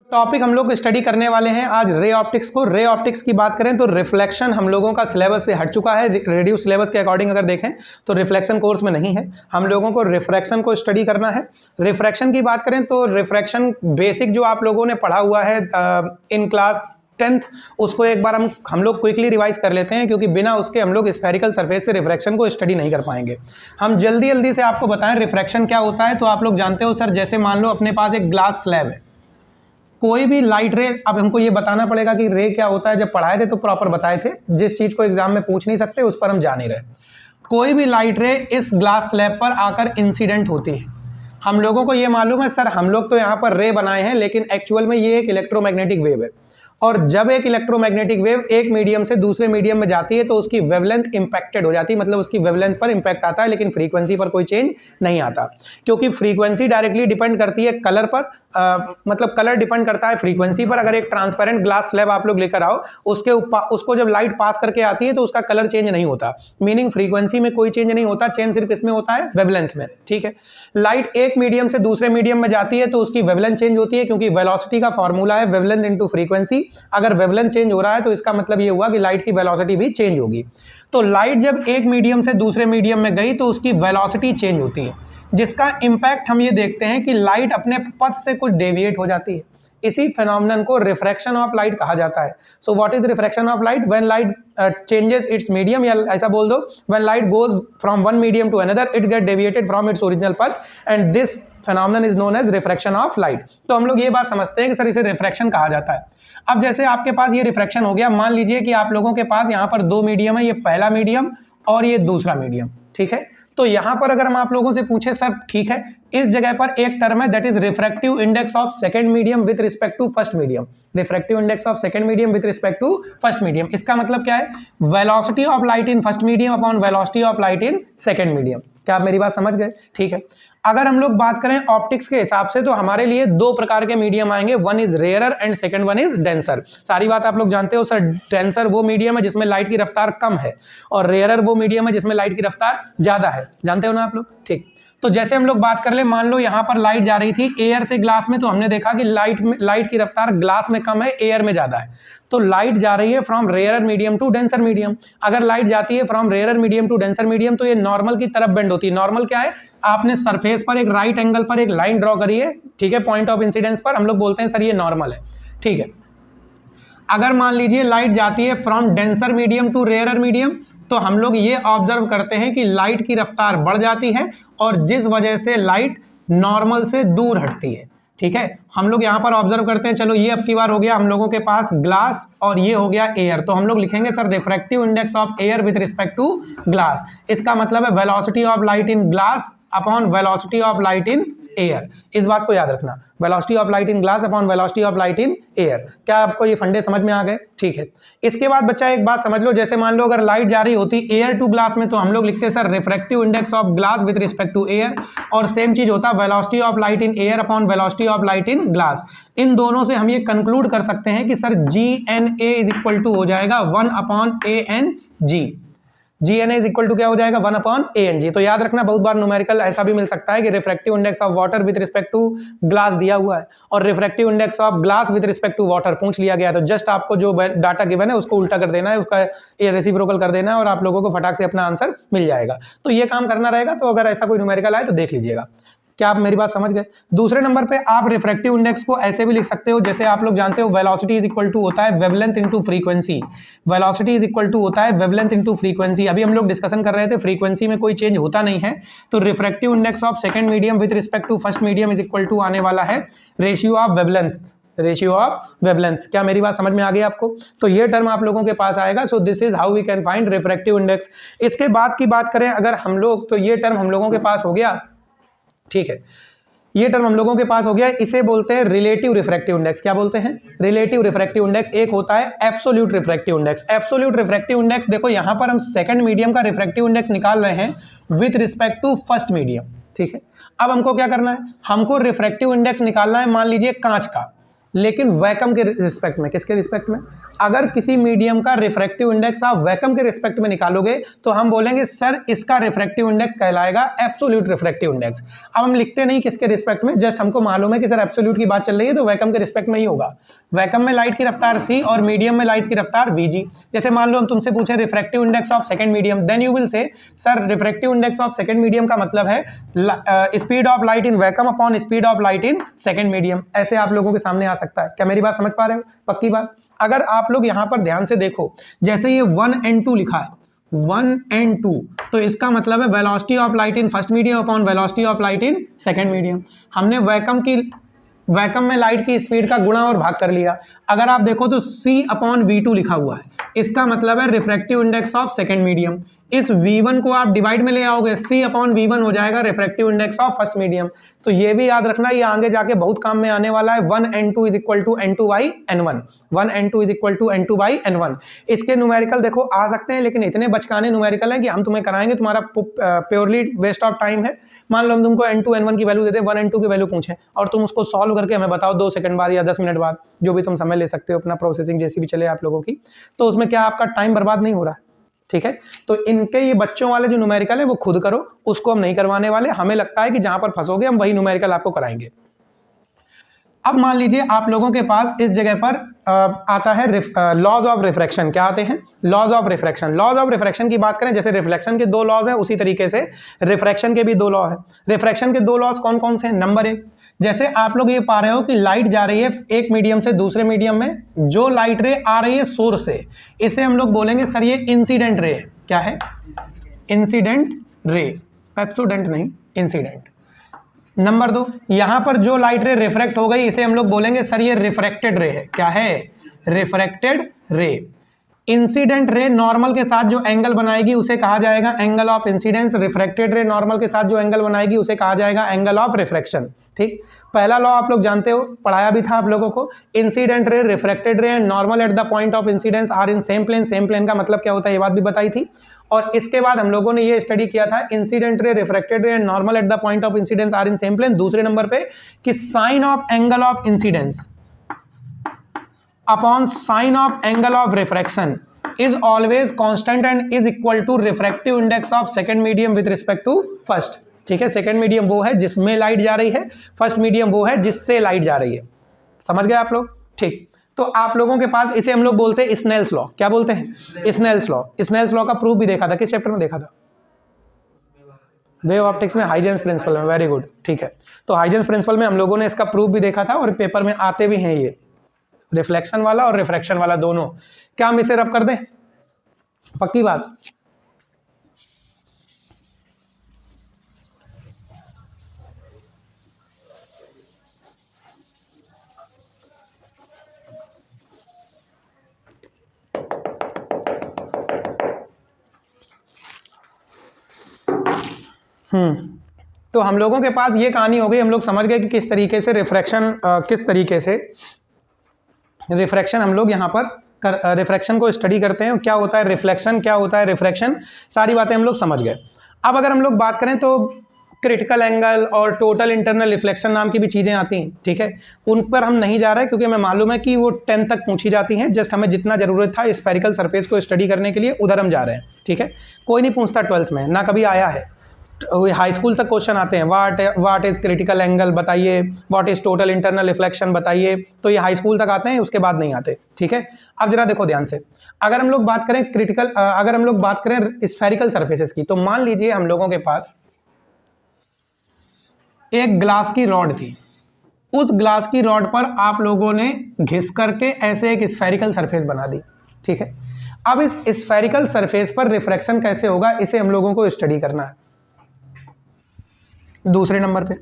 Topic हम लोग study करने वाले हैं आज रे ऑप्टिक्स को। रे ऑप्टिक्स की बात करें तो रिफ्लेक्शन हम लोगों का सिलेबस से हट चुका है। रेडियो सिलेबस के अकॉर्डिंग अगर देखें तो रिफ्लेक्शन कोर्स में नहीं है, हम लोगों को रिफ्रैक्शन को स्टडी करना है। रिफ्रैक्शन की बात करें तो रिफ्रैक्शन बेसिक जो आप लोगों ने पढ़ा हुआ है इन क्लास 10th, उसको एक बार हम लोग क्विकली रिवाइज कर लेते हैं, क्योंकि बिना उसके हम लोग स्फेरिकल सरफेस से रिफ्रैक्शन को स्टडी नहीं कर पाएंगे। हम जल्दी जल्दी से आपको बताएं रिफ्रैक्शन क्या होता है। तो आप लोग जानते हो सर, जैसे मान लो अपने पास एक ग्लास स्लैब है, कोई भी लाइट रे, अब हमको ये बताना पड़ेगा कि रे क्या होता है। जब पढ़ाए थे तो प्रॉपर बताए थे, जिस चीज को एग्जाम में पूछ नहीं सकते उस पर हम जा नहीं रहे। कोई भी लाइट रे इस ग्लास स्लैब पर आकर इंसिडेंट होती है। हम लोगों को ये मालूम है सर, हम लोग तो यहाँ पर रे बनाए हैं, लेकिन एक्चुअल में ये एक इलेक्ट्रोमैग्नेटिक वेव है। और जब एक इलेक्ट्रोमैग्नेटिक वेव एक मीडियम से दूसरे मीडियम में जाती है तो उसकी वेवलेंथ इंपैक्टेड हो जाती है, मतलब उसकी वेवलेंथ पर इंपैक्ट आता है, लेकिन फ्रीक्वेंसी पर कोई चेंज नहीं आता, क्योंकि फ्रीक्वेंसी डायरेक्टली डिपेंड करती है कलर पर। मतलब कलर डिपेंड करता है फ्रीक्वेंसी पर। अगर एक ट्रांसपेरेंट ग्लास स्लैब आप लोग लेकर आओ, उसको जब लाइट पास करके आती है तो उसका कलर चेंज नहीं होता, मीनिंग फ्रीक्वेंसी में कोई चेंज नहीं होता, चेंज सिर्फ इसमें होता है वेवलेंथ में। ठीक है, लाइट एक मीडियम से दूसरे मीडियम में जाती है तो उसकी वेवलेंथ चेंज होती है, क्योंकि वेलोसिटी का फॉर्मूला है वेवलेंथ इनटू फ्रीक्वेंसी। अगर वेवलेंथ चेंज हो रहा है तो इसका मतलब ये हुआ कि लाइट की वेलोसिटी भी चेंज होगी। तो लाइट जब एक मीडियम से दूसरे मीडियम में गई तो उसकी वेलोसिटी चेंज होती है, जिसका इंपैक्ट हम ये देखते हैं कि लाइट अपने पथ से कुछ डेविएट हो जाती है। इसी फिनोमेनन को रिफ्रैक्शन ऑफ लाइट कहा जाता है। So what is refraction of light? When light changes its medium, या ऐसा बोल दो, when light goes from one medium to another it get deviated from its original path, and this phenomenon is known as refraction of light. तो हम लोग ये बात समझते हैं कि सर इसे रिफ्रैक्शन कहा जाता है। अब जैसे आपके पास ये रिफ्रैक्शन हो गया, मान लीजिए कि आप लोगों के पास यहाँ पर दो मीडियम है, ये पहला मीडियम और ये दूसरा मीडियम। ठीक है, तो यहां पर अगर हम आप लोगों से पूछे सर ठीक है, इस जगह पर एक टर्म है that is refractive index of second medium with respect to first medium. Refractive index of second medium with respect to first medium, इसका मतलब क्या है? Velocity of light in first medium upon velocity of light in second medium. क्या आप मेरी बात समझ गए? ठीक है, अगर हम लोग बात करें ऑप्टिक्स के हिसाब से तो हमारे लिए दो प्रकार के मीडियम आएंगे, one is rarer and second one is denser. सारी बात आप लोग जानते हो सर, डेंसर वो मीडियम है जिसमें लाइट की रफ्तार कम है, और रेयरर वो मीडियम है जिसमें लाइट की रफ्तार ज्यादा है। जानते हो ना आप लोग? ठीक, तो जैसे हम लोग बात कर ले, मान लो यहाँ पर लाइट जा रही थी एयर से ग्लास में, तो हमने देखा कि लाइट की रफ्तार ग्लास में कम है, एयर में ज्यादा है। तो लाइट जा रही है from rarer medium to denser medium. अगर लाइट जाती है from rarer medium to denser medium तो ये नॉर्मल की तरफ बेंड होती है। नॉर्मल क्या है? आपने सरफेस पर एक राइट एंगल पर एक लाइन ड्रॉ करी है, ठीक है, पॉइंट ऑफ इंसिडेंस पर, हम लोग बोलते हैं सर ये नॉर्मल है। ठीक है, अगर मान लीजिए लाइट जाती है from denser medium to rarer medium, तो हम लोग ये ऑब्जर्व करते हैं कि लाइट की रफ्तार बढ़ जाती है, और जिस वजह से लाइट नॉर्मल से दूर हटती है। ठीक है, हम लोग यहाँ पर ऑब्जर्व करते हैं। चलो ये अब की बार हो गया हम लोगों के पास ग्लास और ये हो गया एयर, तो हम लोग लिखेंगे sir refractive index of air with respect to glass. इसका मतलब है velocity of light in glass upon velocity of light in air. इस बात को याद रखना, velocity of light in glass upon velocity of light in air. क्या आपको ये फंडे समझ में आ गए? ठीक है, इसके बाद बच्चा एक बात समझ लो, जैसे मान लो अगर लाइट जा रही होती एयर टू ग्लास में तो हम लोग लिखते हैं sir refractive index of glass with respect to air, और सेम चीज होता है velocity of light in air upon velocity of light in glass. इन दोनों से हम ये कंक्लूड कर सकते हैं कि sir GNA is equal to हो जाएगा 1 upon ANG। GNA is equal to क्या हो जाएगा? 1 अपॉन ANG। तो याद रखना, बहुत बार न्यूमेरिकल ऐसा भी मिल सकता है कि refractive index of water with respect to glass दिया हुआ है और refractive index of glass with respect to water पूछ लिया गया, तो जस्ट आपको जो डाटा गिवन है उसको उल्टा कर देना है, उसका रेसिप्रोकल कर देना है, और आप लोगों को फटाक से अपना आंसर मिल जाएगा। तो ये काम करना रहेगा। तो अगर ऐसा कोई न्यूमेरिकल आए तो देख लीजिएगा। क्या आप मेरी बात समझ गए? दूसरे नंबर पे आप रिफ्रैक्टिव इंडेक्स को ऐसे भी लिख सकते हो, जैसे आप लोग जानते हो वेलोसिटी इज इक्वल टू होता है wavelength into frequency. Velocity is equal to होता है वेवलेंथ इनटू फ्रीक्वेंसी। अभी हम लोग डिस्कशन कर रहे थे फ्रीक्वेंसी में कोई चेंज होता नहीं है, तो refractive index of second medium with respect to first medium is equal to आने वाला है ratio of wavelength. Ratio of wavelength. क्या मेरी बात समझ में आ गई आपको? तो ये टर्म आप लोगों के पास आएगा। So this is how we can find refractive index. इसके बाद की बात करें अगर हम लोग, तो ये टर्म हम लोगों के पास हो गया। ठीक है, ये टर्म हम लोगों के पास हो गया, इसे बोलते हैं रिलेटिव रिफ्रैक्टिव इंडेक्स। क्या बोलते हैं? Relative refractive index. एक होता है absolute refractive index. Absolute refractive index, देखो यहां पर हम सेकंड मीडियम का रिफ्रैक्टिव इंडेक्स निकाल रहे हैं with respect to first medium. ठीक है, अब हमको क्या करना है? हमको रिफ्रैक्टिव इंडेक्स निकालना है मान लीजिए कांच का। लेकिन वैक्यूम के रिस्पेक्ट में, किसके रिस्पेक्ट में? अगर किसी मीडियम का रिफ्रैक्टिव इंडेक्स आप वैक्यूम के रिस्पेक्ट में निकालोगे तो हम बोलेंगे सर इसका रिफ्रैक्टिव इंडेक्स कहलाएगा एब्सोल्यूट रिफ्रैक्टिव इंडेक्स। अब हम लिखते नहीं किसके रिस्पेक्ट में, जस्ट हमको मालूम है कि सर एब्सोल्यूट की बात चल रही है तो वैक्यूम के रिस्पेक्ट में ही होगा। वैक्यूम में लाइट की रफ्तार c और मीडियम में लाइट की रफ्तार vg। जैसे मान लो हम तुमसे पूछे refractive index of second medium, then you will say sir refractive index of second medium का मतलब है speed of light in vacuum upon speed of light in second medium. ऐसे आप लोगों के सामने आ सकता है। क्या मेरी बात समझ पा रहे हो? पक्की बात। अगर आप लोग यहां पर ध्यान से देखो, जैसे ये 1 and 2 लिखा है, 1 and 2, तो इसका मतलब है velocity of light in first medium upon velocity of light in second medium. हमने वैक्यूम में लाइट की स्पीड का गुणा और भाग कर लिया। अगर आप देखो तो c/v2 लिखा हुआ है, इसका मतलब है refractive index of second medium. इस v1 को आप डिवाइड में ले आओगे, c/v1 हो जाएगा refractive index of first medium. तो ये भी याद रखना, ये आगे जाके बहुत काम में आने वाला है। 1 and 2 is equal to n2/n1, 1 and 2 is equal to n2/n1। इसके न्यूमेरिकल देखो आ सकते हैं, लेकिन इतने बचकाने न्यूमेरिकल हैं कि हम तुम्हें कराएंगे, तुम्हारा प्योरली वेस्ट ऑफ टाइम है। मान लो हम तुमको n2 n1 की वैल्यू देते, 1 and 2 की वैल्यू पूछें और तुम उसको सॉल्व करके हमें बताओ 2 सेकंड बाद या 10 मिनट बाद, जो भी तुम समय ले सकते हो, अपना प्रोसेसिंग जैसी भी चले आप लोगों की, तो उसमें क्या आपका टाइम बर्बाद नहीं हो रहा। ठीक है, तो इनके ये बच्चों वाले जो न्यूमेरिकल है वो खुद करो, उसको हम नहीं करवाने वाले। हमें लगता है कि जहां पर फंसोगे हम वही न्यूमेरिकल आपको कराएंगे। अब मान लीजिए आप लोगों के पास इस जगह पर आता है लॉज ऑफ रिफ्रैक्शन। क्या आते हैं? Laws of refraction. Laws of refraction की बात करें, जैसे रिफ्लेक्शन के 2 लॉज हैं, उसी तरीके से रिफ्रैक्शन के भी 2 लॉ है। रिफ्रैक्शन के 2 लॉज कौन कौन से हैं? नंबर 1, जैसे आप लोग ये पा रहे हो कि लाइट जा रही है एक मीडियम से दूसरे मीडियम में, जो लाइट रे आ रही है सोर्स से, इसे हम लोग बोलेंगे सर ये इंसिडेंट रे है। क्या है? इंसिडेंट रे, एब्सोडेंट नहीं, इंसिडेंट। नंबर 2, यहां पर जो लाइट रे रिफ्रैक्ट हो गई इसे हम लोग बोलेंगे सर ये रिफ्रैक्टेड रे है। क्या है? रिफ्रैक्टेड रे। इंसिडेंट रे नॉर्मल के साथ जो एंगल बनाएगी उसे कहा जाएगा angle of incidence. Refracted ray normal के साथ जो एंगल बनाएगी उसे कहा जाएगा एंगल ऑफ रिफ्रैक्शन। ठीक, पहला लॉ आप लोग जानते हो, पढ़ाया भी था आप लोगों को। Incident ray, refracted ray and normal at the point of incidence are in same plane. Same plane का मतलब क्या होता है ये बात भी बताई थी। और इसके बाद हम लोगों ने ये स्टडी किया था incident ray, refracted ray and normal at the point of incidence are in same plane. दूसरे नंबर पे कि sine of angle of incidence upon sine of angle of refraction is always constant and is equal to refractive index of second medium with respect to first। ठीक है, second medium वो है जिसमें light जा रही है, फर्स्ट मीडियम वो है जिससे लाइट जा रही है। समझ गए आप लोग? ठीक, तो आप लोगों के पास इसे हम लोग बोलते हैं स्नेल्स लॉ। क्या बोलते हैं? Snell's law. स्नेल्स लॉ का प्रूफ भी देखा था, किस चैप्टर में देखा था? वेव ऑप्टिक्स में, हाइजेंस प्रिंसिपल में। वेरी गुड, ठीक है। तो हाइजेंस प्रिंसिपल में हम लोगों ने इसका प्रूफ भी देखा था और पेपर में आते भी हैं ये, रिफ्लेक्शन वाला और रिफ्रैक्शन वाला दोनों। क्या हम इसे रब कर दें? पक्की बात। तो हम लोगों के पास ये कहानी हो गई, हम लोग समझ गए कि किस तरीके से रिफ्रैक्शन, किस तरीके से रिफ्रैक्शन हम लोग यहाँ पर रिफ्रैक्शन को स्टडी करते हैं, क्या होता है रिफ्लेक्शन, क्या होता है रिफ्रैक्शन, सारी बातें हम लोग समझ गए। अब अगर हम लोग बात करें तो क्रिटिकल एंगल और टोटल इंटरनल रिफ्लेक्शन नाम की भी चीज़ें आती हैं। ठीक है, उन पर हम नहीं जा रहे क्योंकि हमें मालूम है कि वो 10 तक पूछी जाती हैं। जस्ट हमें जितना ज़रूरत था स्फेरिकल सरफेस को स्टडी करने के लिए उधर हम जा रहे हैं। ठीक है, कोई नहीं पूछता 12th में, ना कभी आया है। हाई स्कूल तक क्वेश्चन आते हैं, व्हाट इज क्रिटिकल एंगल बताइए, what is total internal reflection बताइए, तो ये हाई स्कूल तक आते हैं, उसके बाद नहीं आते। ठीक है, अब जरा देखो ध्यान से, अगर हम लोग बात करें अगर हम लोग बात करें स्फेरिकल सरफेसेस की, तो मान लीजिए हम लोगों के पास एक ग्लास की रॉड थी। उस ग्लास की रॉड पर आप लोगों ने घिस करके ऐसे एक स्फेरिकल सरफेस बना दी। ठीक है, अब इस स्फेरिकल सरफेस पर रिफ्रैक्शन कैसे होगा इसे हम लोगों को स्टडी करना है। दूसरे नंबर पे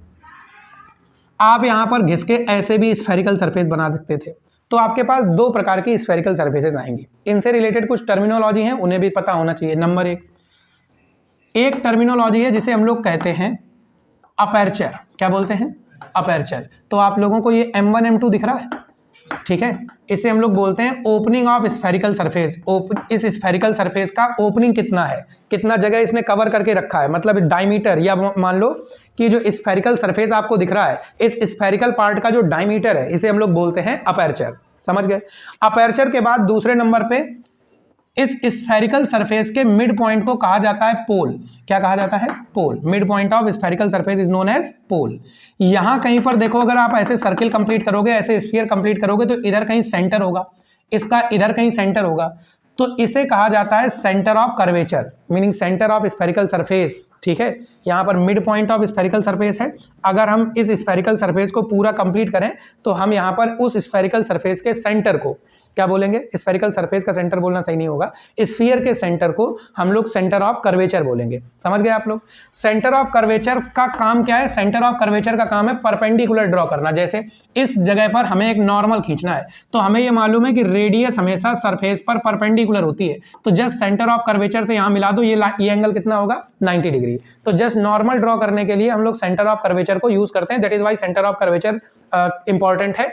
आप यहां पर घिस के ऐसे भी स्फेरिकल सरफेस बना सकते थे। तो आपके पास 2 प्रकार की स्फेरिकल सरफेसेस आएंगी। इनसे रिलेटेड कुछ टर्मिनोलॉजी हैं, उन्हें भी पता होना चाहिए। नंबर 1, एक टर्मिनोलॉजी है जिसे हम लोग कहते हैं अपर्चर। क्या बोलते हैं? अपर्चर। तो आप लोगों को ये M1 M2 दिख रहा है, ठीक है, इसे हम लोग बोलते हैं ओपनिंग ऑफ स्फेरिकल सरफेस। इस स्फेरिकल सरफेस का ओपनिंग कितना है, कितना जगह इसने कवर करके रखा है, मतलब डायमीटर, या मान लो कि जो स्फेरिकल सरफेस आपको दिख रहा है, इस स्फेरिकल पार्ट का जो डायमीटर है, इसे हम लोग बोलते हैं अपर्चर। समझ गए। अपर्चर के बाद दूसरे नंबर पे इस स्फेरिकल सरफेस के मिड पॉइंट को कहा जाता है पोल। क्या कहा जाता है? Pole. Mid point of spherical surface is known as pole. यहां कहीं पर देखो, अगर आप ऐसे सर्किल कंप्लीट करोगे, ऐसे स्फीयर कंप्लीट करोगे, तो इधर कहीं सेंटर होगा, इसका इधर कहीं सेंटर होगा, तो इसे कहा जाता है centre of curvature, meaning centre of spherical surface. ठीक है, यहां पर mid point of spherical surface है। अगर हम इस स्फेरिकल सरफेस को पूरा कंप्लीट करें तो हम यहां पर उस स्फेरिकल सरफेस के सेंटर को क्या बोलेंगे? स्फेरिकल सरफेस का सेंटर बोलना सही नहीं होगा, स्फीयर के सेंटर को हम लोग सेंटर ऑफ कर्वेचर बोलेंगे। समझ गए आप लोग? सेंटर ऑफ कर्वेचर का काम क्या है? सेंटर ऑफ कर्वेचर का काम है परपेंडिकुलर ड्रॉ करना। जैसे इस जगह पर हमें एक नॉर्मल खींचना है, तो हमें यह मालूम है कि रेडियस हमेशा सरफेस पर परपेंडिकुलर होती है, तो जस्ट सेंटर ऑफ कर्वेचर से यहां मिला दो, ये एंगल कितना होगा? 90 डिग्री। तो जस्ट नॉर्मल ड्रॉ करने के लिए हम लोग सेंटर ऑफ कर्वेचर को यूज करते हैं। That is why centre of curvature important है।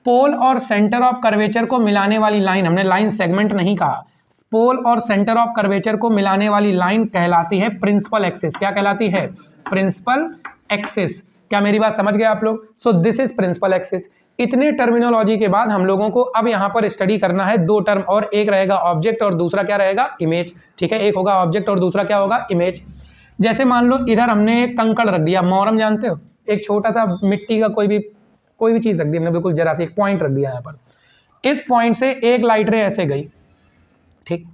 पोल और सेंटर ऑफ कर्वेचर को मिलाने वाली लाइन, हमने लाइन सेगमेंट नहीं कहा, पोल और सेंटर ऑफ कर्वेचर को मिलाने वाली लाइन कहलाती है प्रिंसिपल एक्सिस। क्या कहलाती है? Principal axis. क्या मेरी बात समझ गए आप लोग? So this is principal axis. इतने टर्मिनोलॉजी के बाद हम लोगों को अब यहां पर स्टडी करना है दो टर्म, और एक रहेगा ऑब्जेक्ट और दूसरा क्या रहेगा? इमेज। ठीक है, एक होगा ऑब्जेक्ट और दूसरा क्या होगा? इमेज। जैसे मान लो इधर हमने एक कंकड़ रख दिया, मोरम जानते हो, एक छोटा सा मिट्टी का कोई भी चीज रख दी हमने, बिल्कुल जरा सी एक पॉइंट रख दिया यहाँ पर। इस पॉइंट से एक लाइट रे ऐसे गई, ठीक,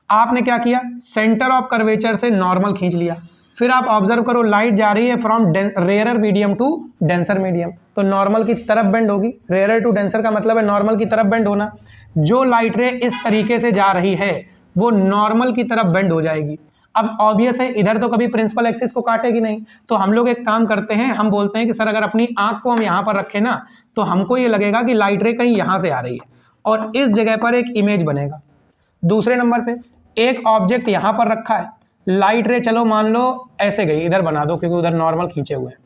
आपने क्या किया? सेंटर ऑफ कर्वेचर से नॉर्मल खींच लिया, फिर आप ऑब्जर्व करो लाइट जा रही है from rarer medium to denser medium, तो नॉर्मल की तरफ बेंड होगी। रेयरर टू डेंसर का मतलब है नॉर्मल की तरफ बेंड होना। जो लाइट रे इस तरीके से जा रही है वो नॉर्मल की तरफ बेंड हो जाएगी। अब ऑब्वियस है इधर तो कभी प्रिंसिपल एक्सिस को काटेगी नहीं, तो हम लोग एक काम करते हैं, हम बोलते हैं कि सर अगर अपनी आंख को हम यहाँ पर रखें ना, तो हमको ये लगेगा कि लाइट रे कहीं यहाँ से आ रही है, और इस जगह पर एक इमेज बनेगा। दूसरे नंबर पे एक ऑब्जेक्ट यहाँ पर रखा है, लाइट रे चलो मान लो ऐसे गई, इधर बना दो क्योंकि उधर नॉर्मल खींचे हुए हैं।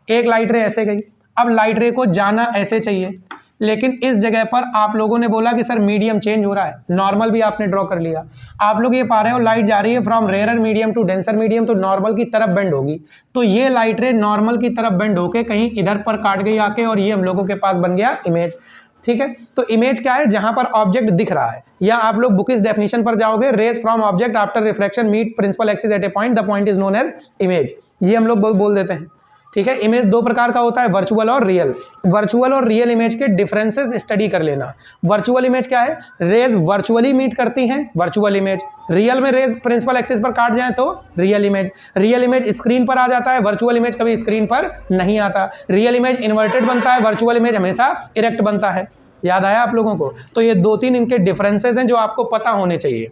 एक लाइट रे ऐसे गई, अब लाइट रे को जाना ऐसे चाहिए, लेकिन इस जगह पर आप लोगों ने बोला कि सर मीडियम चेंज हो रहा है, नॉर्मल भी आपने ड्रॉ कर लिया। आप लोग ये पा रहे हो लाइट जा रही है from rarer medium to denser medium, तो नॉर्मल की तरफ बेंड होगी, तो ये लाइट रे नॉर्मल की तरफ बेंड होके कहीं इधर पर काट गई आके, और ये हम लोगों के पास बन गया इमेज। ठीक है, तो इमेज क्या है? जहां पर ऑब्जेक्ट दिख रहा है, या आप लोग बुक इस डेफिनेशन पर जाओगे, rays from object after reflection meet principal axis at a point, the point is known as image. ये हम लोग बोल देते हैं। ठीक है, इमेज दो प्रकार का होता है, वर्चुअल और रियल। वर्चुअल और रियल इमेज के डिफरेंसेस स्टडी कर लेना। वर्चुअल इमेज क्या है? रेज वर्चुअली मीट करती हैं, वर्चुअल इमेज। रियल में रेज प्रिंसिपल एक्सिस पर काट जाए तो real image. Real image screen पर आ जाता है, वर्चुअल इमेज कभी स्क्रीन पर नहीं आता। रियल इमेज इन्वर्टेड बनता है, वर्चुअल इमेज हमेशा इरेक्ट बनता है। याद आया आप लोगों को? तो ये दो तीन इनके डिफरेंसेस हैं जो आपको पता होने चाहिए।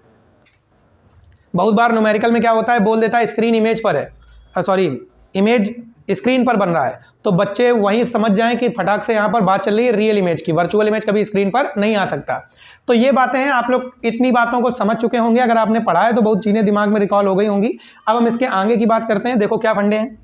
बहुत बार न्यूमेरिकल में क्या होता है, बोल देता है स्क्रीन इमेज पर है, सॉरी इमेज स्क्रीन पर बन रहा है, तो बच्चे वहीं समझ जाएं कि फटाक से यहाँ पर बात चल रही है रियल इमेज की, वर्चुअल इमेज कभी स्क्रीन पर नहीं आ सकता। तो ये बातें हैं, आप लोग इतनी बातों को समझ चुके होंगे, अगर आपने पढ़ा है तो बहुत चीजें दिमाग में रिकॉल हो गई होंगी। अब हम इसके आगे की बात करते हैं। देखो क्या फंडे हैं।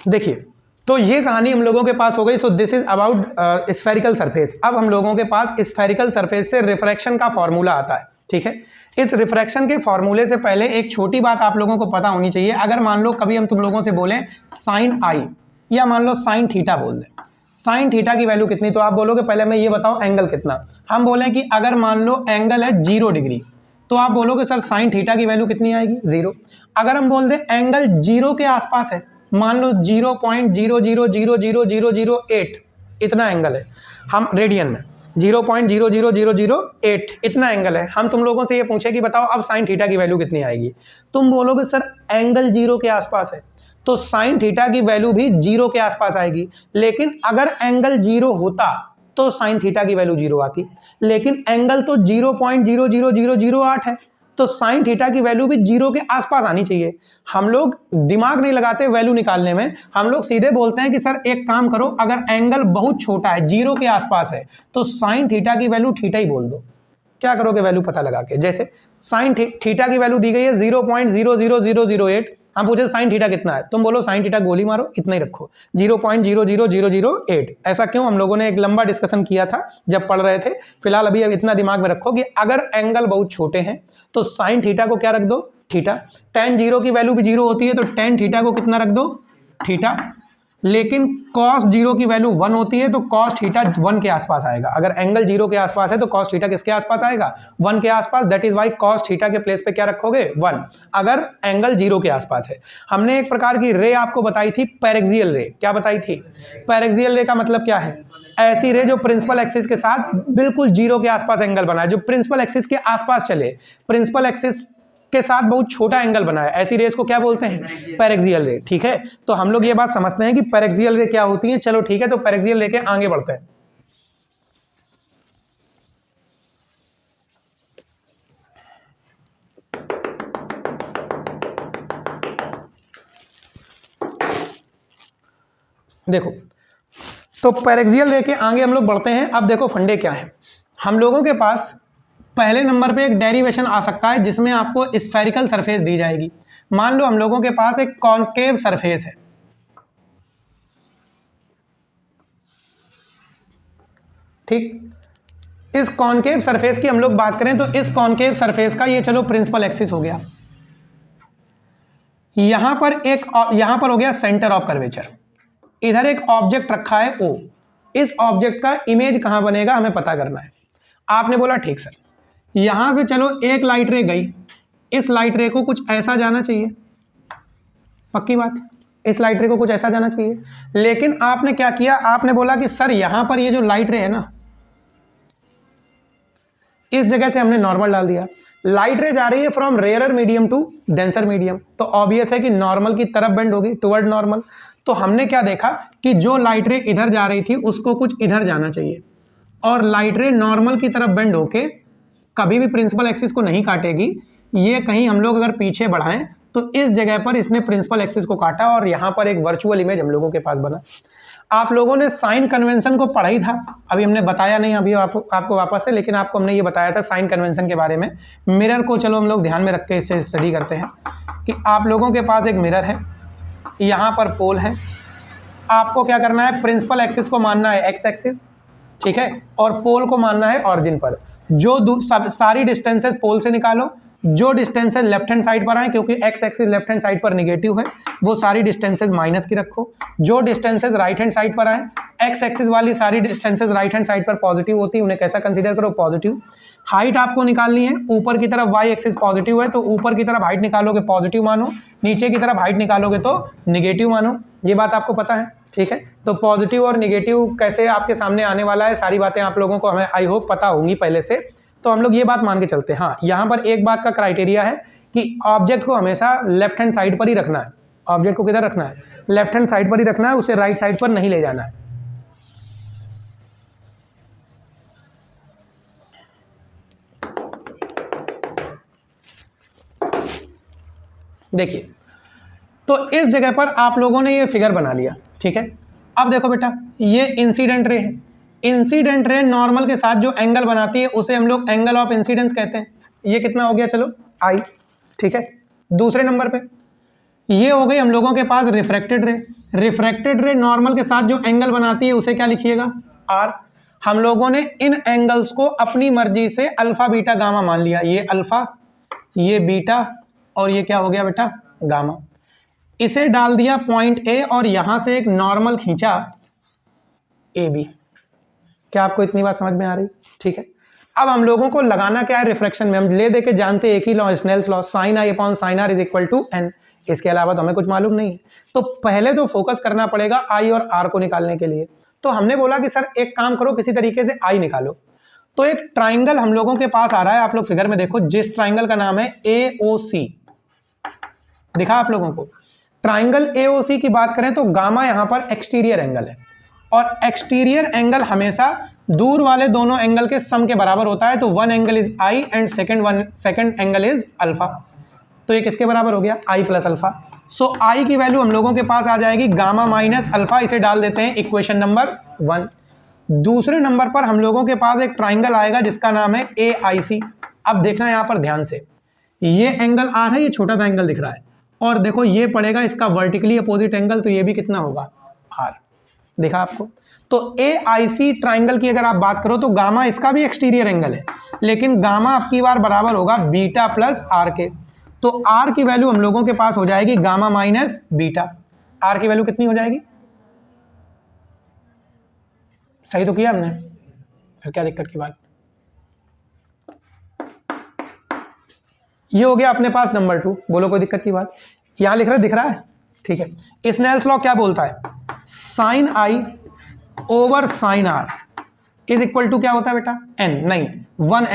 देखिए, तो ये कहानी हम लोगों के पास हो गई। सो this is about spherical surface. अब हम लोगों के पास स्फेरिकल सरफेस से रिफ्रैक्शन का फॉर्मूला आता है। ठीक है, इस रिफ्रैक्शन के फॉर्मूले से पहले एक छोटी बात आप लोगों को पता होनी चाहिए। अगर मान लो कभी हम तुम लोगों से बोलें साइन आई, या मान लो साइन थीटा बोल दें, साइन थीटा की वैल्यू कितनी, तो आप बोलोगे पहले मैं ये बताओ एंगल कितना। हम बोलें कि अगर मान लो एंगल है 0 डिग्री, तो आप बोलोगे सर साइन थीटा की वैल्यू कितनी आएगी? 0। अगर हम बोल दें एंगल 0 के आसपास है, मान लो 0.000008 इतना एंगल है, हम रेडियन में 0.00008 इतना एंगल है, हम तुम लोगों से ये पूछे कि बताओ अब साइन थीटा की वैल्यू कितनी आएगी, तुम बोलोगे सर एंगल 0 के आसपास है, तो साइन थीटा की वैल्यू भी 0 के आसपास आएगी। लेकिन अगर एंगल 0 होता तो साइन थीटा की वैल्यू 0 आती, लेकिन एंगल तो 0.00008 है, तो साइन थीटा की वैल्यू भी 0 के आसपास आनी चाहिए। हम लोग दिमाग नहीं लगाते वैल्यू निकालने में, हम लोग सीधे बोलते हैं कि सर एक काम करो, अगर एंगल बहुत छोटा है 0 के आसपास है तो साइन थीटा की वैल्यू थीटा ही बोल दो। क्या करोगे वैल्यू पता लगा के, जैसे साइन थीटा की वैल्यू दी गई है 0.00008, हम पूछे साइन थीटा कितना है, तुम बोलो साइन थीटा गोली मारो इतना ही रखो 0.00008। ऐसा क्यों, हम लोगों ने एक लंबा डिस्कशन किया था जब पढ़ रहे थे। फिलहाल अभी इतना दिमाग में रखो कि अगर एंगल बहुत छोटे हैं तो साइन थीटा को क्या रख दो, थीटा। टेन 0 की वैल्यू भी 0 होती है तो टेन थीटा को कितना रख दो, थीटा। लेकिन cos 0 की वैल्यू 1 होती है तो cos थीटा 1 के आसपास आएगा। अगर एंगल 0 के आसपास है तो cos थीटा किसके आसपास आएगा, 1 के आसपास। That is why cos theta के प्लेस पे क्या रखोगे, 1, अगर एंगल 0 के आसपास है। हमने एक प्रकार की रे आपको बताई थी, पैरेक्सियल रे। क्या बताई थी, पैरेक्सियल रे का मतलब क्या है, ऐसी रे जो प्रिंसिपल एक्सिस के साथ बिल्कुल 0 के आसपास एंगल बनाए, जो प्रिंसिपल एक्सिस के आसपास चले, प्रिंसिपल एक्सिस के साथ बहुत छोटा एंगल बनाया, ऐसी रेस को क्या बोलते हैं, पैरेक्सियल रे। ठीक है, तो हम लोग ये बात समझते हैं कि पैरेक्सियल रे क्या होती है। चलो ठीक है, तो पैरेक्सियल रे के आगे बढ़ते हैं। देखो, तो पैरेक्सियल रे के आगे हम लोग बढ़ते हैं। अब देखो फंडे क्या है, हम लोगों के पास पहले नंबर पे एक डेरिवेशन आ सकता है जिसमें आपको स्फेरिकल सरफेस दी जाएगी। मान लो हम लोगों के पास एक कॉनकेव सरफेस है, ठीक। इस कॉनकेव सरफेस की हम लोग बात करें तो इस कॉनकेव सरफेस का ये चलो प्रिंसिपल एक्सिस हो गया, यहां पर हो गया सेंटर ऑफ कर्वेचर। इधर एक ऑब्जेक्ट रखा है O, इस ऑब्जेक्ट का इमेज कहां बनेगा हमें पता करना है। आपने बोला ठीक सर, यहां से चलो एक लाइट रे गई, इस लाइट रे को कुछ ऐसा जाना चाहिए, पक्की बात, इस लाइट रे को कुछ ऐसा जाना चाहिए। लेकिन आपने क्या किया, आपने बोला कि सर यहां पर ये जो लाइट रे है ना, इस जगह से हमने नॉर्मल डाल दिया। लाइट रे जा रही है from rarer medium to denser medium, तो ऑब्वियस है कि नॉर्मल की तरफ बेंड होगी, टुवर्ड नॉर्मल। तो हमने क्या देखा कि जो लाइट रे इधर जा रही थी उसको कुछ इधर जाना चाहिए, और लाइट रे नॉर्मल की तरफ बेंड होके कभी भी प्रिंसिपल एक्सिस को नहीं काटेगी। ये कहीं हम लोग अगर पीछे बढ़ाएं तो इस जगह पर इसने प्रिंसिपल एक्सिस को काटा और यहां पर एक वर्चुअल इमेज हम लोगों के पास बना। आप लोगों ने साइन कन्वेंशन को पढ़ा ही था, अभी हमने बताया नहीं अभी आपको वापस से, लेकिन आपको हमने ये बताया था साइन कन्वेंशन के बारे में। मिरर को चलो हम लोग ध्यान में रख के इससे स्टडी करते हैं कि आप लोगों के पास एक मिरर है, यहाँ पर पोल है, आपको क्या करना है, प्रिंसिपल एक्सिस को मानना है एक्स एक्सिस, ठीक है, और पोल को मानना है ऑरिजिन पर। जो सारी डिस्टेंसेस पोल से निकालो, जो डिस्टेंसेस लेफ्ट हैंड साइड पर आए, क्योंकि x axis left hand side पर निगेटिव है, वो सारी डिस्टेंसेस माइनस की रखो। जो डिस्टेंसेस राइट हैंड साइड पर आए, एक्स एक्सिस वाली सारी डिस्टेंसेस राइट हैंड साइड पर पॉजिटिव होती है, उन्हें कैसा कंसीडर करो, पॉजिटिव। हाइट आपको निकालनी है, ऊपर की तरफ वाई एक्सिस पॉजिटिव है तो ऊपर की तरफ हाइट निकालोगे पॉजिटिव मानो, नीचे की तरफ हाइट निकालोगे तो निगेटिव मानो। ये बात आपको पता है, ठीक है। तो पॉजिटिव और निगेटिव कैसे आपके सामने आने वाला है, सारी बातें आप लोगों को हमें आई होप पता होंगी पहले से, तो हम लोग ये बात मान के चलते हैं। हाँ, यहाँ पर एक बात का क्राइटेरिया है कि ऑब्जेक्ट को हमेशा लेफ्ट हैंड साइड पर ही रखना है। ऑब्जेक्ट को किधर रखना है, लेफ्ट हैंड साइड पर ही रखना है, उसे राइट साइड पर नहीं ले जाना है। देखिए, तो इस जगह पर आप लोगों ने ये फिगर बना लिया, ठीक है। अब देखो बेटा, ये इंसिडेंट रे है, इंसिडेंट रे नॉर्मल के साथ जो एंगल बनाती है उसे हम लोग एंगल ऑफ इंसिडेंस कहते हैं। ये कितना हो गया, चलो आई, ठीक है। दूसरे नंबर पे ये हो गई हम लोगों के पास refracted ray. Refracted ray normal के साथ जो एंगल बनाती है उसे क्या लिखिएगा, आर। हम लोगों ने इन एंगल्स को अपनी मर्जी से अल्फा बीटा गामा मान लिया, ये अल्फा, ये बीटा, और ये क्या हो गया बेटा, गामा। इसे डाल दिया पॉइंट ए और यहां से एक नॉर्मल खींचा ए बी। क्या आपको इतनी बात समझ में आ रही, ठीक है। अब हम लोगों को लगाना क्या है रिफ्रैक्शन में, हम ले दे के जानते एक ही law, Snell's law, sine i upon sine r is equal to n. इसके अलावा तो हमें कुछ मालूम नहीं है, तो पहले तो फोकस करना पड़ेगा आई और आर को निकालने के लिए। तो हमने बोला कि सर एक काम करो, किसी तरीके से आई निकालो। तो एक ट्राइंगल हम लोगों के पास आ रहा है, आप लोग फिगर में देखो, जिस ट्राइंगल का नाम है AOC, दिखा आप लोगों को। ट्राइंगल AOC की बात करें तो गामा यहां पर एक्सटीरियर एंगल है, और एक्सटीरियर एंगल हमेशा दूर वाले दोनों एंगल के सम के बराबर होता है, तो one angle is I and second angle is alpha. तो ये किसके बराबर हो गया? आई प्लस अल्फा। सो आई की वैल्यू हम लोगों के पास आ जाएगी गामा माइनस अल्फा। इसे डाल देते हैं इक्वेशन नंबर 1। दूसरे नंबर पर हम लोगों के पास एक ट्राइंगल आएगा जिसका नाम है ए आई सी। अब देखना यहां पर ध्यान से, ये एंगल आर है, ये छोटा सा एंगल दिख रहा है, और देखो ये पड़ेगा इसका वर्टिकली अपोजिट एंगल, तो ये भी कितना होगा? आर। देखा आपको? तो ए आई सी ट्राइंगल की अगर आप बात करो तो गामा इसका भी एक्सटीरियर एंगल है, लेकिन गामा अब की बार बराबर होगा बीटा प्लस आर के। तो आर की वैल्यू हम लोगों के पास हो जाएगी गामा माइनस बीटा। आर की वैल्यू कितनी हो जाएगी? सही तो किया हमने, फिर क्या दिक्कत की बात? ये हो गया अपने पास नंबर 2। बोलो कोई दिक्कत की बात? यहां लिख रहा है, दिख रहा है? ठीक है। स्नेल्स लॉ क्या बोलता है? Sine i over sine r is equal to क्या होता है बेटा? एन नहीं, 1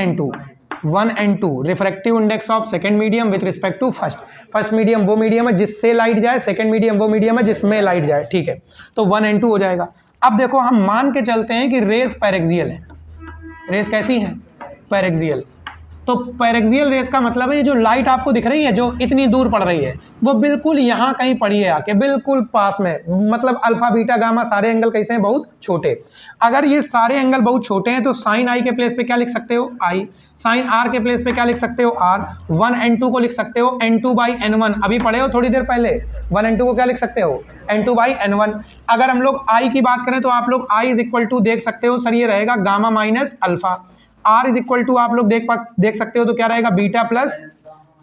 and 2 refractive index of second medium with respect to first. First medium वो मीडियम है जिससे लाइट जाए, सेकंड मीडियम वो मीडियम है जिसमें लाइट जाए। ठीक है, तो 1 and 2 हो जाएगा। अब देखो हम मान के चलते हैं कि रेज पैरेक्सियल है। रेज कैसी है? पैरेक्सियल। तो पैरेक्सियल रेस का मतलब है ये जो लाइट आपको दिख रही है जो इतनी दूर पड़ रही है वो बिल्कुल यहाँ कहीं पड़ी है आके, बिल्कुल पास में। मतलब अल्फा बीटा गामा सारे एंगल कैसे हैं? बहुत छोटे। अगर ये सारे एंगल बहुत छोटे हैं तो साइन आई के प्लेस पे क्या लिख सकते हो? आई। साइन आर के प्लेस पे क्या लिख सकते हो? आर। 1 and 2 को लिख सकते हो n2/n1। अभी पढ़े हो थोड़ी देर पहले। 1 and 2 को क्या लिख सकते हो? n2/n1। अगर हम लोग आई की बात करें तो आप लोग आई इज इक्वल टू देख सकते हो सर, ये रहेगा gamma minus alpha. R is equal to आप लोग देख सकते हो तो क्या रहेगा? Beta plus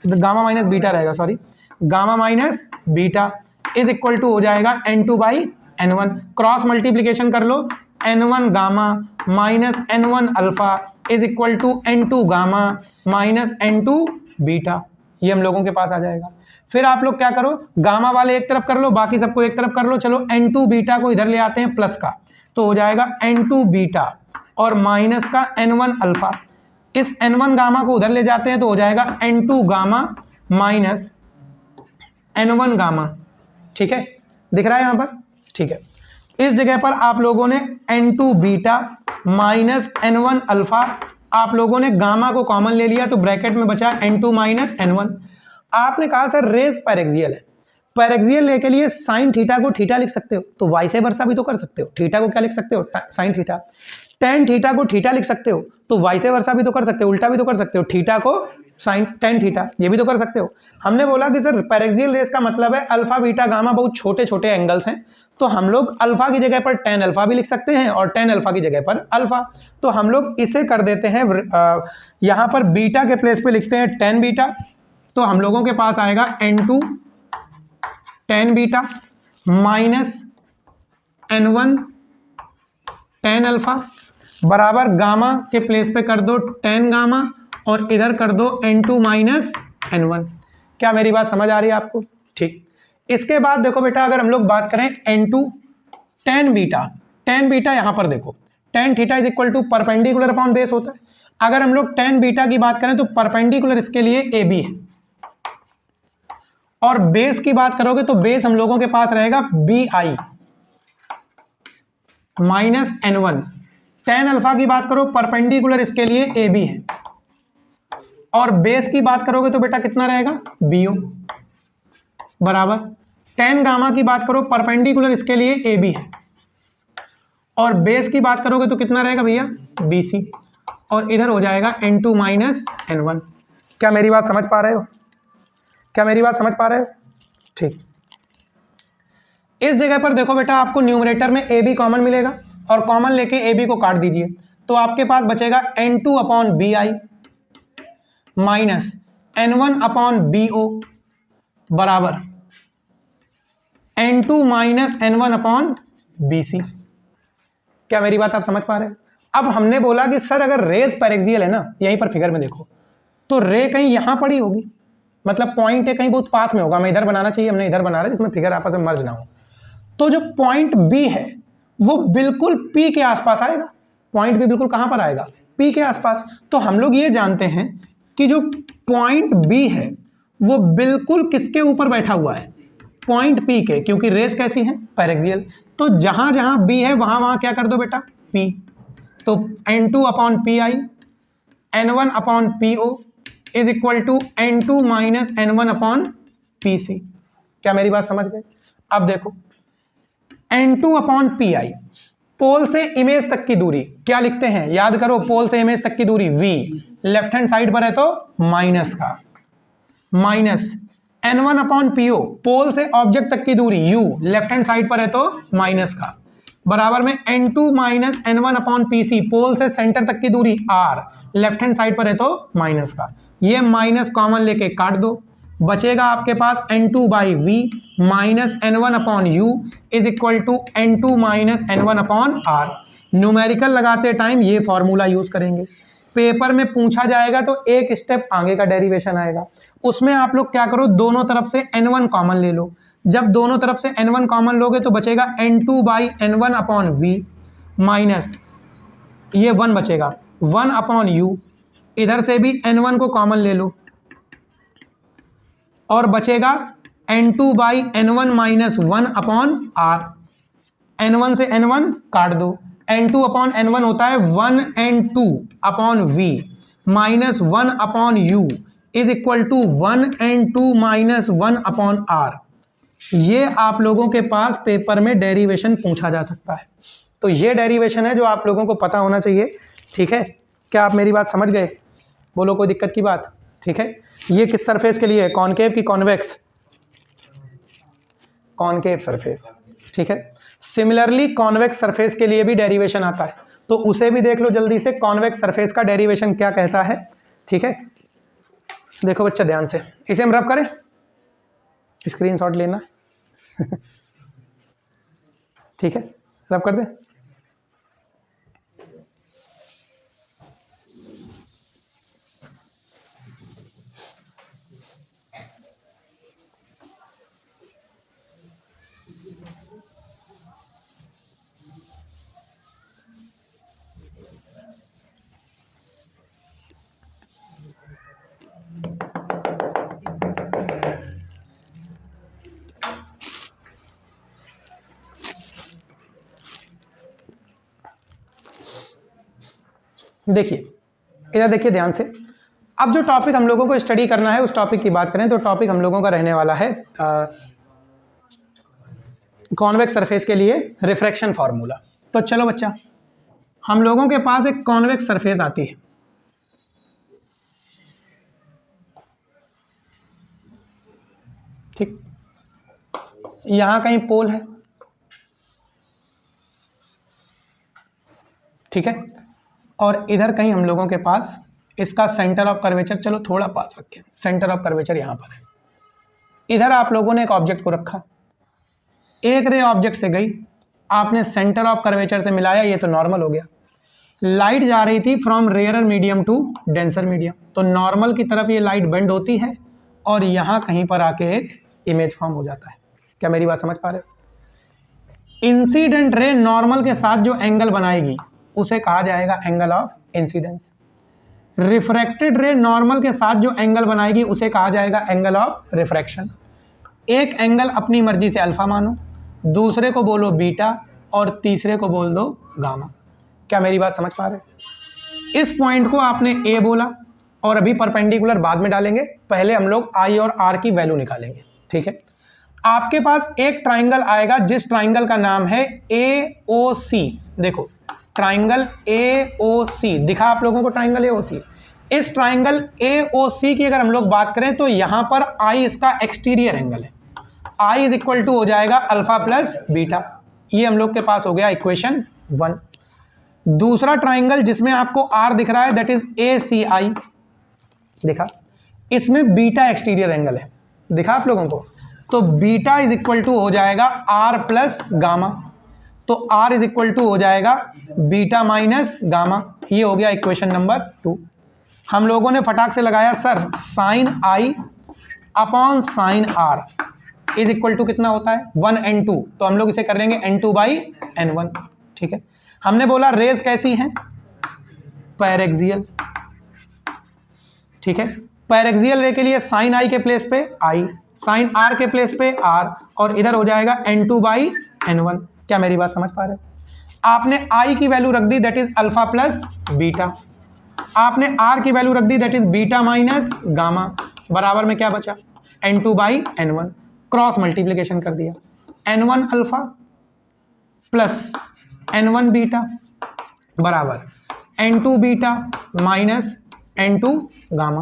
gamma minus beta रहेगा, sorry gamma minus beta is equal to हो जाएगा n2/n1। क्रॉस मल्टीप्लीकेशन कर लो, n1 gamma minus n1 alpha is equal to n2 gamma minus n2 beta. ये हम लोगों के पास आ जाएगा। फिर आप लोग क्या करो, गामा वाले एक तरफ कर लो, बाकी सबको एक तरफ कर लो। चलो n2 बीटा को इधर ले आते हैं प्लस का, तो हो जाएगा n2 बीटा और माइनस का n1 अल्फा। इस n1 गामा को उधर ले जाते हैं तो हो जाएगा n2 gamma minus n1 gamma. ठीक है, दिख रहा है यहां पर? ठीक है। इस जगह पर आप लोगों ने n2 beta minus n1 alpha, आप लोगों ने गामा को कॉमन ले लिया तो ब्रैकेट में बचा n2 माइनस n1। आपने कहा सर रेस पैरेक्सियल है, पैरेक्सियल ले के लिए साइन थीटा को थीटा लिख सकते हो, तो वाइस वर्सा भी तो कर सकते हो। थीटा को क्या लिख सकते हो? Sine theta. टेन थीटा को थीटा लिख सकते हो, तो वाइस वर्सा भी तो कर सकते हो, उल्टा भी तो कर सकते हो। थीटा को साइन टेन थीटा, ये भी तो कर सकते हो। हमने बोला कि सर पैरेक्सियल रेस का मतलब है अल्फा बीटा गामा बहुत छोटे छोटे एंगल्स हैं, तो हम लोग अल्फा की जगह पर टेन अल्फा भी लिख सकते हैं और टेन अल्फा की जगह पर अल्फा। तो हम लोग इसे कर देते हैं, यहाँ पर बीटा के प्लेस पे लिखते हैं टेन बीटा, तो हम लोगों के पास आएगा n2 tan beta minus n1 tan alpha बराबर गामा के प्लेस पे कर दो टेन गामा और इधर कर दो n2 माइनस n1। क्या मेरी बात समझ आ रही है आपको? ठीक। इसके बाद देखो बेटा, अगर हम लोग बात करें n2 टेन बीटा यहां पर देखो tan theta is equal to perpendicular upon base होता है। अगर हम लोग टेन बीटा की बात करें तो परपेंडिकुलर इसके लिए AB है, और बेस की बात करोगे तो बेस हम लोगों के पास रहेगा BI minus n1। Tan alpha की बात करो, परपेंडिकुलर इसके लिए AB है, और बेस की बात करोगे तो बेटा कितना रहेगा? BO बराबर टेन गामा की बात करो, परपेंडिकुलर इसके लिए AB है, और बेस की बात करोगे तो कितना रहेगा भैया? BC, और इधर हो जाएगा n2 माइनस n1। क्या मेरी बात समझ पा रहे हो? क्या मेरी बात समझ पा रहे हो? ठीक। इस जगह पर देखो बेटा, आपको न्यूमरेटर में AB कॉमन मिलेगा, और कॉमन लेके AB को काट दीजिए तो आपके पास बचेगा n2 upon BI minus n1 upon BO बराबर n2 minus n1 upon BC। क्या मेरी बात आप समझ पा रहे हैं? अब हमने बोला कि सर अगर रेज पैरेक्सियल है ना, यहीं पर फिगर में देखो तो रे कहीं यहां पड़ी होगी, मतलब पॉइंट है कहीं बहुत पास में होगा। मैं इधर बनाना चाहिए, हमने इधर बना रहा है जिसमें फिगर आपस में मर्ज ना हो। तो जो पॉइंट B है वो बिल्कुल P के आसपास आएगा। पॉइंट B बिल्कुल कहां पर आएगा? P के आसपास। तो हम लोग ये जानते हैं कि जो पॉइंट B है वो बिल्कुल किसके ऊपर बैठा हुआ है? पॉइंट P के, क्योंकि रेस कैसी है? पैरेक्सियल। तो जहां जहां B है वहां वहां क्या कर दो बेटा? P। तो N2 upon P I N1 upon P O is equal to N2 minus N1 upon P C. क्या मेरी बात समझ गए? अब देखो N2 अपॉन पी आई, पोल से इमेज तक की दूरी क्या लिखते हैं, याद करो, पोल से इमेज तक की दूरी v, लेफ्ट हैंड साइड पर है तो माइनस का, माइनस N1 अपॉन पीओ, पोल से ऑब्जेक्ट तक की दूरी u, लेफ्ट हैंड साइड पर है तो माइनस का, बराबर में N2 minus N1 upon PC, पोल से सेंटर तक की दूरी r, लेफ्ट हैंड साइड पर है तो माइनस का। ये माइनस कॉमन लेके काट दो, बचेगा आपके पास N2 by v minus N1 upon u is equal to N2 minus N1 upon r. Numerical लगाते टाइम ये फॉर्मूला यूज करेंगे, पेपर में पूछा जाएगा तो एक स्टेप आगे का डेरिवेशन आएगा, उसमें आप लोग क्या करो, दोनों तरफ से N1 कॉमन ले लो। जब दोनों तरफ से N1 कॉमन लोगे तो बचेगा N2 by N1 upon v minus ये 1 बचेगा 1 अपॉन यू, इधर से भी N1 को कॉमन ले लो और बचेगा N2 by N1 minus 1 upon are. N1 से N1 काट दो, N2 अपॉन N1 होता है 1 N2 upon V minus 1 upon U is equal to 1 N2 minus 1 upon R। ये आप लोगों के पास पेपर में डेरिवेशन पूछा जा सकता है, तो ये डेरिवेशन है जो आप लोगों को पता होना चाहिए। ठीक है, क्या आप मेरी बात समझ गए? बोलो कोई दिक्कत की बात? ठीक है, ये किस सरफेस के लिए है, कॉनकेव की कॉन्वेक्स? Concave surface. ठीक है, सिमिलरली कॉन्वेक्स सरफेस के लिए भी डेरिवेशन आता है, तो उसे भी देख लो जल्दी से, कॉन्वेक्स सरफेस का डेरिवेशन क्या कहता है। ठीक है, देखो बच्चा ध्यान से, इसे हम रब करें, स्क्रीनशॉट लेना ठीक है, रब कर दे। देखिए इधर देखिए ध्यान से, अब जो टॉपिक हम लोगों को स्टडी करना है उस टॉपिक की बात करें तो टॉपिक हम लोगों का रहने वाला है कॉन्वेक्स सरफेस के लिए रिफ्रैक्शन फार्मूला। तो चलो बच्चा, हम लोगों के पास एक कॉन्वेक्स सरफेस आती है, ठीक, यहां कहीं पोल है, ठीक है, और इधर कहीं हम लोगों के पास इसका सेंटर ऑफ कर्वेचर, चलो थोड़ा पास रखें, सेंटर ऑफ कर्वेचर यहां पर है। इधर आप लोगों ने एक ऑब्जेक्ट को रखा, एक रे ऑब्जेक्ट से गई, आपने सेंटर ऑफ कर्वेचर से मिलाया, ये तो नॉर्मल हो गया। लाइट जा रही थी from rarer medium to denser medium, तो नॉर्मल की तरफ ये लाइट बेंड होती है और यहां कहीं पर आके एक इमेज फॉर्म हो जाता है। क्या मेरी बात समझ पा रहे हो? इंसिडेंट रे नॉर्मल के साथ जो एंगल बनाएगी उसे कहा जाएगा angle of incidence. Refracted ray normal के साथ जो एंगल बनाएगी उसे कहा जाएगा एंगल ऑफ रिफ्रैक्शन। एक एंगल अपनी मर्जी से अल्फा मानो, दूसरे को बोलो बीटा और तीसरे को बोल दो गामा। क्या मेरी बात समझ पा रहे हैं? इस पॉइंट को आपने ए बोला और अभी परपेंडिकुलर बाद में डालेंगे, पहले हम लोग आई और आर की वैल्यू निकालेंगे। ठीक है, आपके पास एक ट्राइंगल आएगा जिस ट्राइंगल का नाम है AOC। देखो ट्राइंगल AOC दिखा आप लोगों को, ट्राइंगल AOC। इस ट्राइंगल AOC की अगर हम लोग बात करें तो यहां पर I इसका एक्सटीरियर एंगल है, I इज इक्वल टू हो जाएगा अल्फा प्लस बीटा। ये हम लोग के पास हो गया इक्वेशन 1। दूसरा ट्राइंगल जिसमें आपको R दिख रहा है दैट इज ACI, दिखा, इसमें बीटा एक्सटीरियर एंगल है, दिखा आप लोगों को, तो बीटा इज इक्वल टू हो जाएगा R प्लस गामा, तो R इज इक्वल टू हो जाएगा बीटा माइनस गामा। ये हो गया इक्वेशन नंबर 2। हम लोगों ने फटाक से लगाया sir sine I upon sine R is equal to कितना होता है 1 N2, तो हम लोग इसे कर लेंगे N2 बाई N1। ठीक है, हमने बोला रेज कैसी हैं, पैरेक्सियल। ठीक है, पैरेक्सियल रे के लिए साइन I के प्लेस पे I, साइन R के प्लेस पे R और इधर हो जाएगा N2 बाई N1। क्या मेरी बात समझ पा रहे हो? आपने आई की वैल्यू रख दी that is alpha plus beta, आपने आर की वैल्यू रख दी that is beta minus gamma, बराबर में क्या बचा n2 by n1, cross multiplication कर दिया, n1 alpha plus n1 beta बराबर n2 beta minus n2 gamma.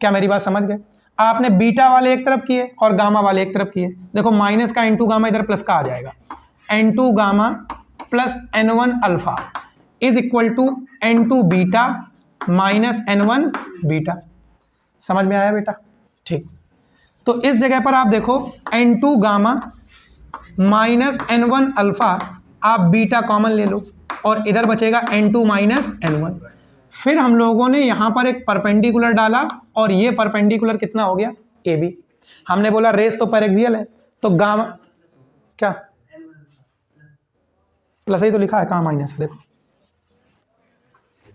क्या मेरी बात समझ गए? आपने बीटा वाले एक तरफ किए और गामा वाले एक तरफ किए, देखो माइनस का n2 गामा इधर प्लस का आ जाएगा, n2 gamma plus n1 alpha is equal to n2 beta minus n1 beta. समझ में आया बेटा? ठीक, तो इस जगह पर आप देखो n2 gamma minus n1 alpha, आप बीटा कॉमन ले लो और इधर बचेगा n2 माइनस n1। फिर हम लोगों ने यहां पर एक परपेंडिकुलर डाला और ये परपेंडिकुलर कितना हो गया AB। हमने बोला रेस तो पैरेक्सियल है, तो गामा क्या प्लस ही तो लिखा है, कहाँ माइनस है, देखो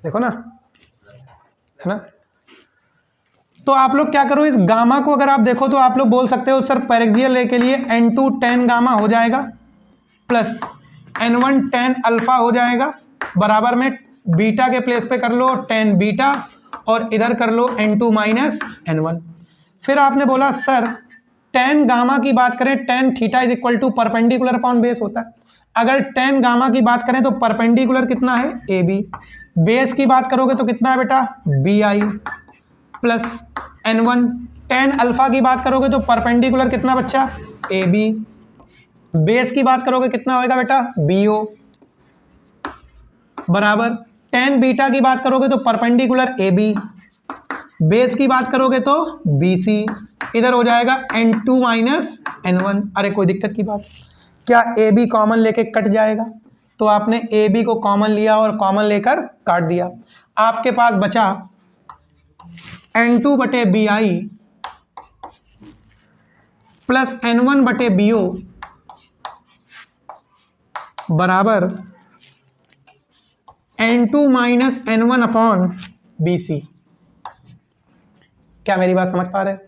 देखो ना, है ना। तो आप लोग क्या करो, इस गामा को अगर आप देखो तो आप लोग बोल सकते हो सर पैरेक्सियल रे के लिए n2 tan गामा हो जाएगा प्लस n1 tan अल्फा हो जाएगा, बराबर में बीटा के प्लेस पे कर लो tan बीटा और इधर कर लो n2 माइनस n1। फिर आपने बोला सर tan गामा की बात करें tan theta is equal to perpendicular upon base होता है, अगर tan गामा की बात करें तो परपेंडिकुलर कितना है AB, बेस की बात करोगे तो कितना है बेटा BI plus n1, tan alpha की बात करोगे तो परपेंडिकुलर कितना बच्चा AB, बेस की बात करोगे कितना होएगा बेटा BO बराबर tan बीटा की बात करोगे तो परपेंडिकुलर AB, बेस की बात करोगे तो BC, इधर हो जाएगा n2 माइनस n1। अरे कोई दिक्कत की बात, क्या AB कॉमन लेके कट जाएगा? तो आपने AB को कॉमन लिया और कॉमन लेकर काट दिया, आपके पास बचा n2 बटे BI प्लस n1 बटे BO बराबर n2 minus n1 upon BC। क्या मेरी बात समझ पा रहे हैं?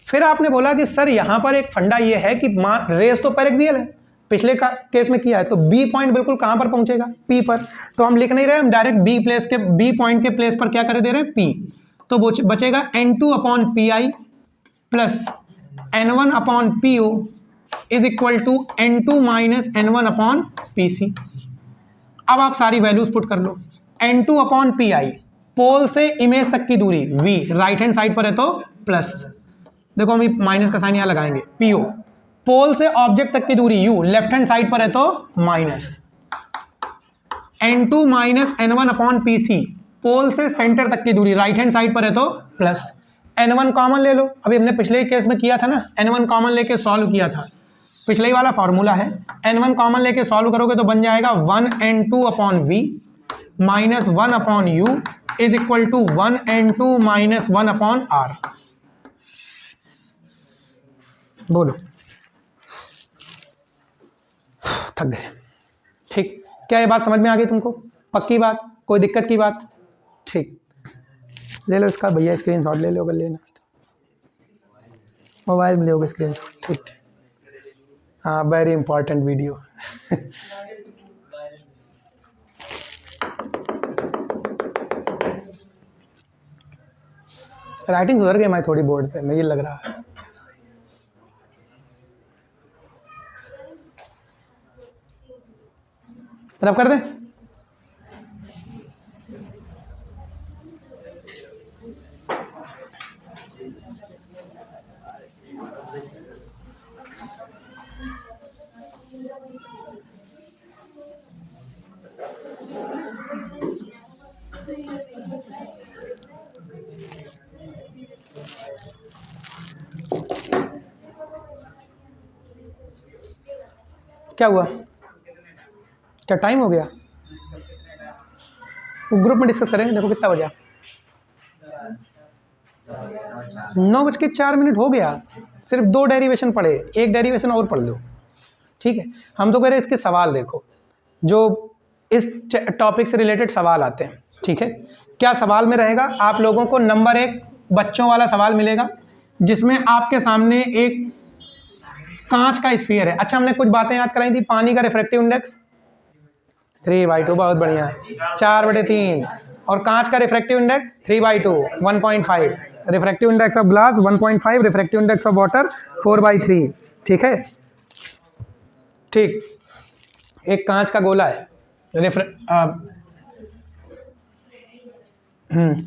फिर आपने बोला कि सर यहां पर एक फंडा ये है कि रेस तो पैरेक्सियल है, पिछले का केस में किया है, तो B पॉइंट बिल्कुल कहां पर पहुंचेगा P पर, तो हम लिख नहीं रहे, हम डायरेक्ट B पॉइंट के प्लेस पर क्या कर दे रहे हैं P, तो बचेगा n2 upon PI plus n1 upon PO is equal to n2 minus n1 upon PC। अब आप सारी वैल्यूज पुट कर लो, n2 अपॉन PI पोल से इमेज तक की दूरी V, राइट हैंड साइड पर है तो प्लस, देखो हम माइनस का साइन यहां लगाएंगे, PO पोल से ऑब्जेक्ट तक की दूरी U, लेफ्ट हैंड साइड पर है तो minus, n2 minus n1 upon PC पोल से सेंटर तक की दूरी राइट हैंड साइड पर है तो प्लस, n1 कॉमन ले लो, अभी हमने पिछले केस में किया था ना, n1 कॉमन लेके सॉल्व किया था, पिछले ही वाला फॉर्मूला है, n1 कॉमन लेके सॉल्व करोगे तो बन जाएगा 1n2 upon V minus 1 upon U is equal to 1n2 minus 1 upon R। बोलो, थक गए? ठीक, क्या ये बात समझ में आ गई तुमको? पक्की बात, कोई दिक्कत की बात? ठीक, ले लो इसका भैया स्क्रीनशॉट ले लो अगर लेना है तो, मोबाइल में लोगे स्क्रीनशॉट। ठीक, हाँ वेरी इंपॉर्टेंट वीडियो। राइटिंग सुधर गई मैं थोड़ी बोर्ड पे, मुझे लग रहा है। रब कर दे, क्या हुआ? क्या टाइम हो गया? वो ग्रुप में डिस्कस करेंगे। देखो कितना बजा, 9:04 हो गया, सिर्फ 2 डेरिवेशन पढ़े, एक डेरिवेशन और पढ़ लो। ठीक है, हम तो कह रहे हैं इसके सवाल देखो, जो इस टॉपिक से रिलेटेड सवाल आते हैं। ठीक है, क्या सवाल में रहेगा? आप लोगों को नंबर 1 बच्चों वाला सवाल मिलेगा, जिसमें आपके सामने एक कांच का स्फीयर है। अच्छा, हमने कुछ बातें याद कराई थी, पानी का रिफ्रैक्टिव इंडेक्स, 3/2, बहुत बढ़िया। 4/3। और कांच का refractive index 3/2, 1.5। Refractive index of glass 1.5, refractive index of water 4/3। ठीक है, ठीक। एक कांच का गोला है,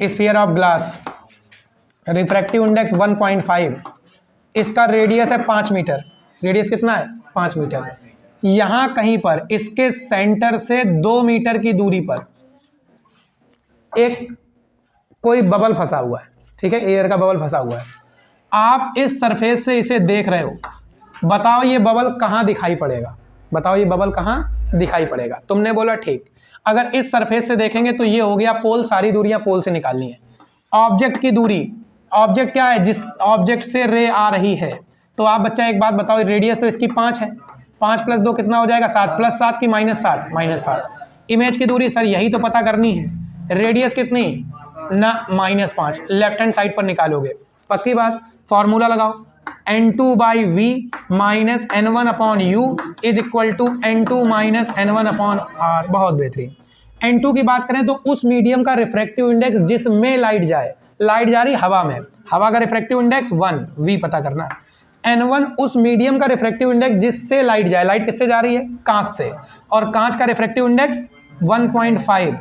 sphere of glass, refractive index 1.5, इसका रेडियस है 5 मीटर। रेडियस कितना है? 5 मीटर। यहां कहीं पर इसके सेंटर से 2 मीटर की दूरी पर एक कोई बबल फंसा हुआ है, ठीक है, एयर का बबल फंसा हुआ है। आप इस सरफेस से इसे देख रहे हो, बताओ ये बबल कहां दिखाई पड़ेगा? बताओ ये बबल कहां दिखाई पड़ेगा? तुमने बोला ठीक। अगर इस सरफेस से देखेंगे तो ये हो गया पोल, सारी दूरियां पोल से निकालनी है। ऑब्जेक्ट की दूरी, ऑब्जेक्ट क्या है? जिस ऑब्जेक्ट से रे आ रही है। तो आप बच्चा एक बात बताओ, रेडियस तो इसकी 5 है, 5 + 2 कितना हो जाएगा? 7, +7 की -7, -7। इमेज की दूरी सर यही तो पता करनी है। रेडियस कितनी ना? -5। लेफ्ट हैंड साइड पर निकालोगे, पक्की बात। फॉर्मूला लगाओ, n2/v - n1/u is equal to n2 - n1/r। बहुत बेहतरीन। n2 की बात करें तो उस मीडियम का रिफ्रैक्टिव इंडेक्स जिसमें लाइट जाए। लाइट जा रही हवा में, हवा का रिफ्रैक्टिव इंडेक्स 1, v पता करना है। n1 उस मीडियम का रिफ्रैक्टिव इंडेक्स जिससे लाइट जाए। लाइट किससे जा रही है? कांच से। और कांच का रिफ्रैक्टिव इंडेक्स 1.5।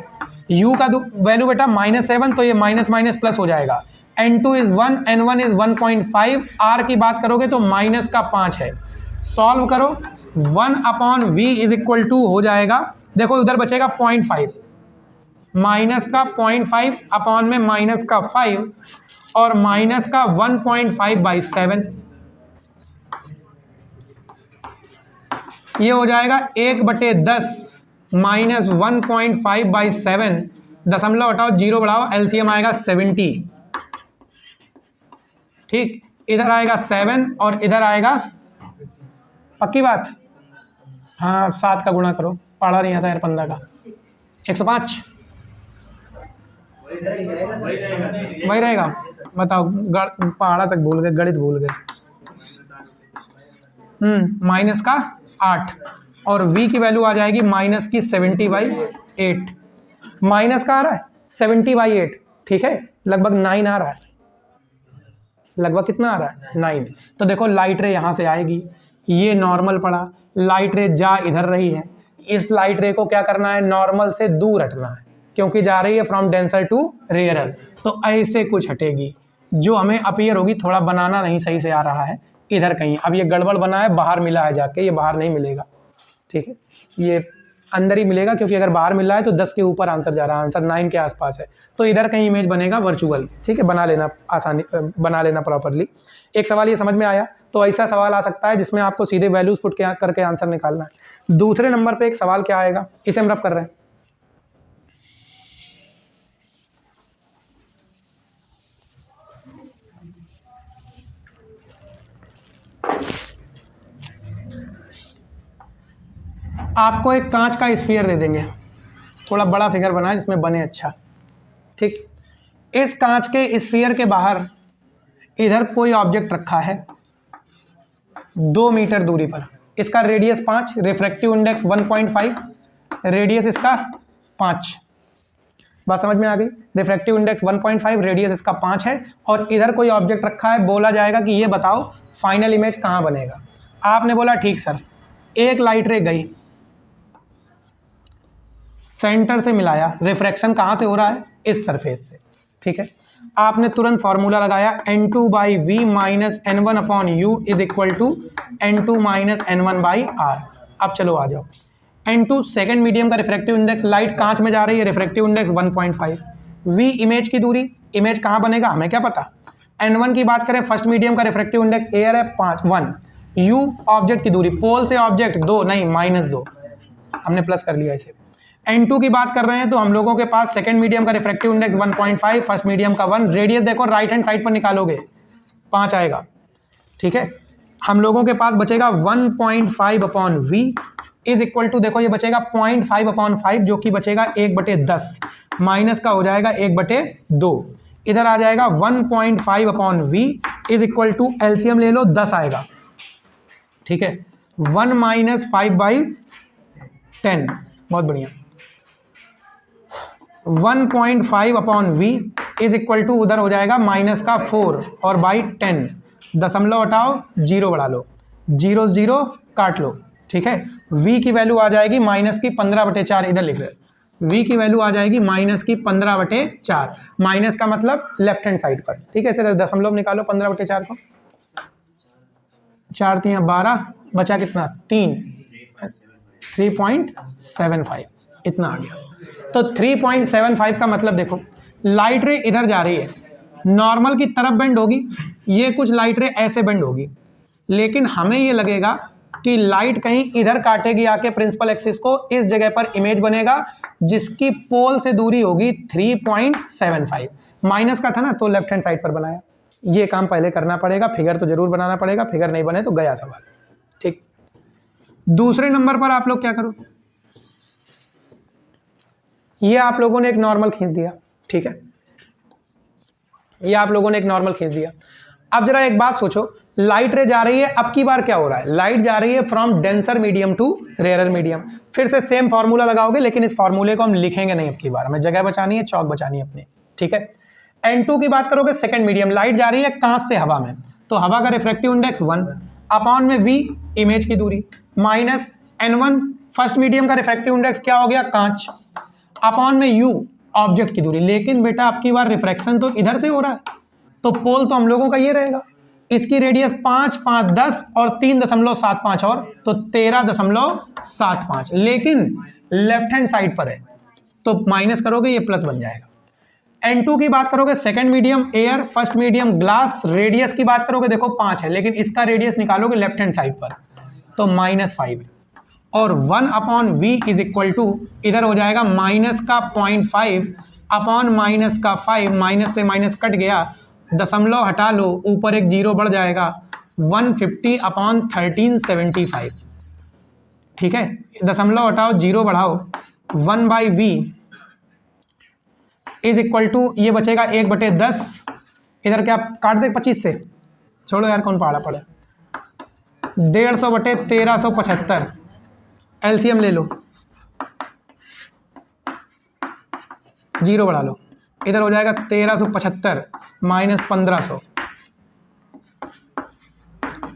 u का वैल्यू बेटा -7, तो ये माइनस माइनस प्लस हो जाएगा। n2 is 1, n1 is 1.5। r की बात करोगे तो -5 है। सॉल्व करो, 1/v इज इक्वल टू हो जाएगा, देखो उधर बचेगा 0.5, -0.5 अपॉन में -5 और -1.5/7। ये हो जाएगा 1/10 -1.5/7। दशमलव हटाओ, 0 बढ़ाओ, एलसीएम आएगा 70। ठीक, इधर आएगा 7 और इधर आएगा, पक्की बात? हाँ, 7 का गुणा करो, पढ़ा नहीं आता यार 15 का, 105 वही रहेगा। बताओ, पहाड़ा तक भूल गए, गणित भूल गए। -8 और v की वैल्यू आ जाएगी -70/8। माइनस का आ रहा है 70/8, ठीक है, लगभग 9 आ रहा है। लगभग कितना आ रहा है? 9। तो देखो लाइट रे यहां से आएगी, ये नॉर्मल पड़ा, लाइट रे जा इधर रही है। इस लाइट रे को क्या करना है? नॉर्मल से दूर हटना है, क्योंकि जा रही है फ्रॉम डेंसर टू रेयरर। तो ऐसे कुछ हटेगी, जो हमें अपीयर होगी। थोड़ा बनाना नहीं सही से आ रहा है, इधर कहीं। अब ये गड़बड़ बना है, बाहर मिला है जाके, ये बाहर नहीं मिलेगा, ठीक है, ये अंदर ही मिलेगा, क्योंकि अगर बाहर मिल रहा है तो 10 के ऊपर आंसर जा रहा है, आंसर 9 के आसपास है। तो इधर कहीं इमेज बनेगा वर्चुअल, ठीक है, बना लेना आसानी, बना लेना प्रॉपरली। एक सवाल ये समझ में आया, तो ऐसा सवाल आ सकता है जिसमें आपको सीधे वैल्यूज पुट करके आंसर निकालना है। दूसरे नंबर पे एक सवाल क्या आएगा, इसे हम रब कर रहे हैं। आपको एक कांच का स्फीयर दे देंगे, थोड़ा बड़ा फिगर बनाए जिसमें बने अच्छा, ठीक। इस कांच के स्फीयर के बाहर इधर कोई ऑब्जेक्ट रखा है 2 मीटर दूरी पर। इसका रेडियस 5, रिफ्रैक्टिव इंडेक्स 1.5, रेडियस इसका 5। बात समझ में आ गई? रिफ्रैक्टिव इंडेक्स 1.5, रेडियस इसका 5 है, और इधर कोई ऑब्जेक्ट रखा है। बोला जाएगा कि ये बताओ फाइनल इमेज कहाँ बनेगा। आपने बोला ठीक सर। एक लाइट रे गई, सेंटर से मिलाया, रिफ्रैक्शन कहाँ से हो रहा है? इस सरफेस से, ठीक है। आपने तुरंत फॉर्मूला लगाया, n2/v - n1/u is equal to n2 - n1/r। अब चलो आ जाओ, n2 सेकेंड मीडियम का रिफ्रैक्टिव इंडेक्स, लाइट कांच में जा रही है, रिफ्रैक्टिव इंडेक्स 1.5, v इमेज की दूरी, इमेज कहाँ बनेगा हमें क्या पता। n1 की बात करें, फर्स्ट मीडियम का रिफ्रैक्टिव इंडेक्स एयर है 1, u ऑब्जेक्ट की दूरी, पोल से ऑब्जेक्ट 2 नहीं -2, हमने प्लस कर लिया इसे। n2 की बात कर रहे हैं तो हम लोगों के पास सेकंड मीडियम का रिफ्रैक्टिव इंडेक्स 1.5, फर्स्ट मीडियम का 1, रेडियस देखो राइट हैंड साइड पर निकालोगे 5 आएगा, ठीक है। हम लोगों के पास बचेगा 1.5/v इज इक्वल टू, देखो ये बचेगा 0.5/5, जो कि बचेगा 1/10, माइनस का हो जाएगा 1/2, इधर आ जाएगा 1.5/v is equal to, LCM ले लो 10 आएगा, ठीक है, 1 - 5/10, बहुत बढ़िया। 1.5 upon v is equal to उधर हो जाएगा माइनस का 4 और बाई 10, दशमलव हटाओ, जीरो बढ़ा लो, 0 0 काट लो, ठीक है। v की वैल्यू आ जाएगी माइनस की 15/4, इधर लिख रहे हैं v की वैल्यू आ जाएगी माइनस की 15/4, माइनस का मतलब लेफ्ट हैंड साइड पर, ठीक है। इसे दशमलव निकालो 15/4 को, 4 3 12, बचा कितना 3, 3.75 इतना आ गया। तो 3.75 का मतलब देखो, लाइट रे इधर जा रही है, नॉर्मल की तरफ बेंड होगी, ये कुछ लाइट रे ऐसे बेंड होगी, लेकिन हमें ये लगेगा कि लाइट कहीं इधर काटेगी आके प्रिंसिपल एक्सिस को, इस जगह पर इमेज बनेगा जिसकी पोल से दूरी होगी 3.75। माइनस का था ना तो लेफ्ट हैंड साइड पर बनाया। ये काम पहले करना पड़ेगा, फिगर तो जरूर बनाना पड़ेगा, फिगर नहीं बने तो गया सवाल, ठीक। दूसरे नंबर पर आप लोग क्या करो, ये आप लोगों ने एक नॉर्मल खींच दिया, ठीक है, ये आप लोगों ने एक नॉर्मल खींच दिया। अब जरा एक बात सोचो, लाइट रे जा रही है, अब की बार क्या हो रहा है, लाइट जा रही है from denser medium to rarer medium. फिर से सेम फॉर्मूला लगाओगे, लेकिन इस फॉर्मूले को हम लिखेंगे नहीं अब की बार, हमें जगह बचानी है, चौक बचानी है अपनी, ठीक है। N2 की बात करोगे, सेकंड मीडियम, लाइट जा रही है कांच से हवा में, तो हवा का रिफ्रैक्टिव इंडेक्स 1 अपॉन में v इमेज की दूरी माइनस N1 फर्स्ट मीडियम का रिफ्रैक्टिव इंडेक्स क्या हो गया, कांच, अपॉन में u ऑब्जेक्ट की दूरी। लेकिन बेटा अब की बार रिफ्रैक्शन तो इधर से हो रहा है, तो पोल तो हम लोगों का ये रहेगा, इसकी रेडियस 5 5 10 और 3.75 और तो 13.75, लेकिन लेफ्ट हैंड साइड पर है, तो माइनस करोगे ये प्लस बन जाएगा। N2 की बात करोगे, second medium air, first medium glass, radius की बात करोगे देखो 5 है, लेकिन इसका रेडियस निकालोगे लेफ्ट हैंड साइड पर तो -5 है, और 1 upon v is equal to इधर हो जाएगा माइनस का 0.5 अपॉन माइनस का 5, माइनस से माइनस कट गया, दशमलव हटा लो, ऊपर एक जीरो बढ़ जाएगा, 150 अपॉन 1375, ठीक है। दशमलव हटाओ, जीरो बढ़ाओ, 1/v इज इक्वल टू ये बचेगा 1/10, इधर क्या काट दे 25 से, छोड़ो यार कौन पहाड़ा पड़े, 150/1375, एलसीएम ले लो, जीरो बढ़ा लो, इधर हो जाएगा 1375 माइनस 1500,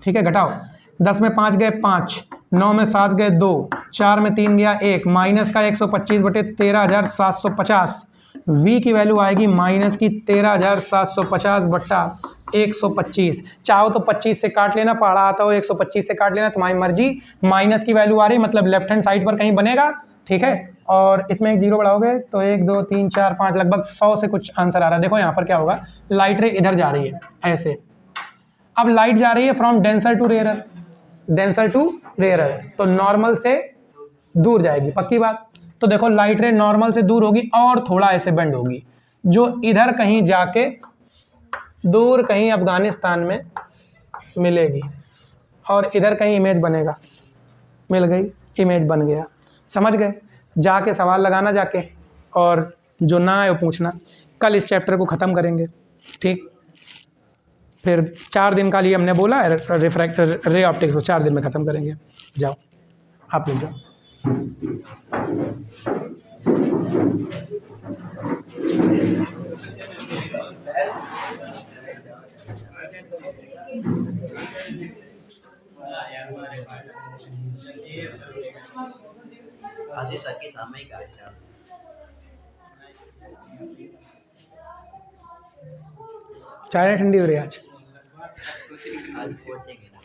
ठीक है। घटाओ, 10 में 5 गए 5, 9 में 7 गए 2, 4 में 3 गया 1, माइनस का 125/13,750, v की वैल्यू आएगी माइनस की 13,750/125। चाहो तो 25 से काट लेना, पहाड़ा आता हो 125 से काट लेना, तुम्हारी मर्जी। माइनस की वैल्यू आ रही मतलब लेफ्ट हैंड साइड पर कहीं बनेगा, ठीक है। और इसमें एक जीरो बढ़ाओगे तो 1 2 3 4 5 लगभग 100 से कुछ आंसर आ रहा है। देखो यहाँ पर क्या होगा, लाइट रे इधर जा रही है ऐसे, अब लाइट जा रही है from denser to rarer, denser to rarer, तो नॉर्मल से दूर जाएगी, पक्की बात। तो देखो लाइट रे नॉर्मल से दूर होगी और थोड़ा ऐसे बेंड होगी, जो इधर कहीं जाके दूर कहीं अफगानिस्तान में मिलेगी, और इधर कहीं इमेज बनेगा, मिल गई, इमेज बन गया, समझ गए। जाके सवाल लगाना जाके, और जो ना आए वो पूछना। कल इस चैप्टर को ख़त्म करेंगे, ठीक। फिर 4 दिन का लिए हमने बोला है, रिफ्रैक्टर रे ऑप्टिक्स को 4 दिन में ख़त्म करेंगे। जाओ आप लोग जाओ। सर के सामने का अच्छा चाय ठंडी हो रही है आज पहुंचेंगे ना,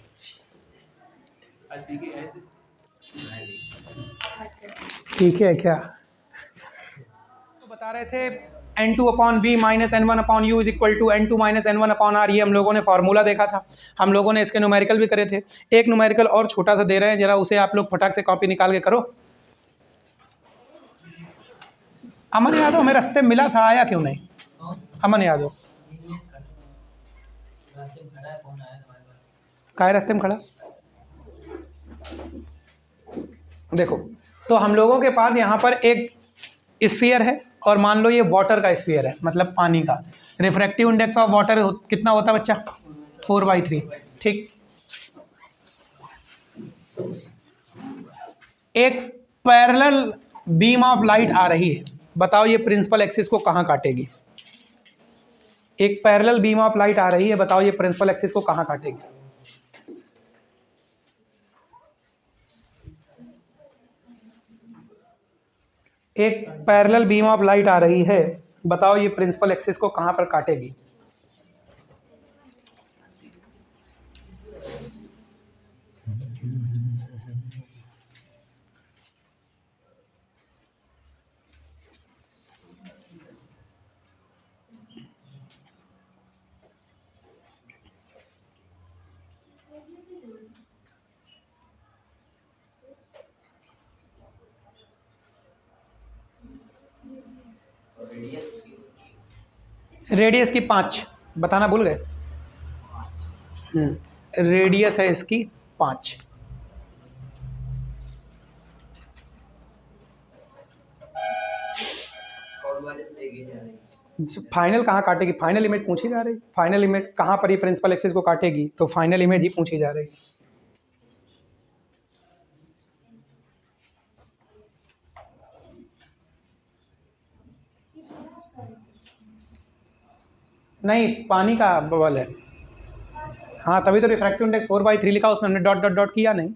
ठीक है क्या। तो बता रहे थे N2 upon v minus N1 upon u is equal to N2 minus N1 upon r, ये हम लोगों ने फॉर्मूला देखा था, हम लोगों ने इसके न्यूमेरिकल भी करे थे। एक न्यूमेरिकल और छोटा सा दे रहे हैं, जरा उसे आप लोग फटाक से कॉपी निकाल के करो। अमन यादव हमें रास्ते में मिला था, आया क्यों नहीं अमन यादव, काय रास्ते में खड़ा। देखो तो हम लोगों के पास यहाँ पर एक स्फीयर है, और मान लो ये वाटर का स्फीयर है, मतलब पानी का। रिफ्रैक्टिव इंडेक्स ऑफ वाटर कितना होता है बच्चा, 4/3, ठीक। एक पैरेलल बीम ऑफ लाइट आ रही है, बताओ ये प्रिंसिपल एक्सिस को कहाँ काटेगी? एक पैरेलल बीम ऑफ लाइट आ रही है, बताओ ये प्रिंसिपल एक्सिस को कहाँ काटेगी? एक पैरेलल बीम ऑफ लाइट आ रही है, बताओ ये प्रिंसिपल एक्सिस को कहाँ पर काटेगी? रेडियस की 5, बताना भूल गए? रेडियस है इसकी 5। फाइनल कहाँ काटेगी? फाइनल इमेज पूछी जा रही, फाइनल इमेज कहाँ पर ये प्रिंसिपल एक्सिस को काटेगी, तो फाइनल इमेज ही पूछी जा रही। नहीं, पानी का बबल है। हाँ, तभी तो रिफ्रैक्टिव इंडेक्स 4/3 लिखा, उसमें हमने डॉट डॉट डॉट किया नहीं।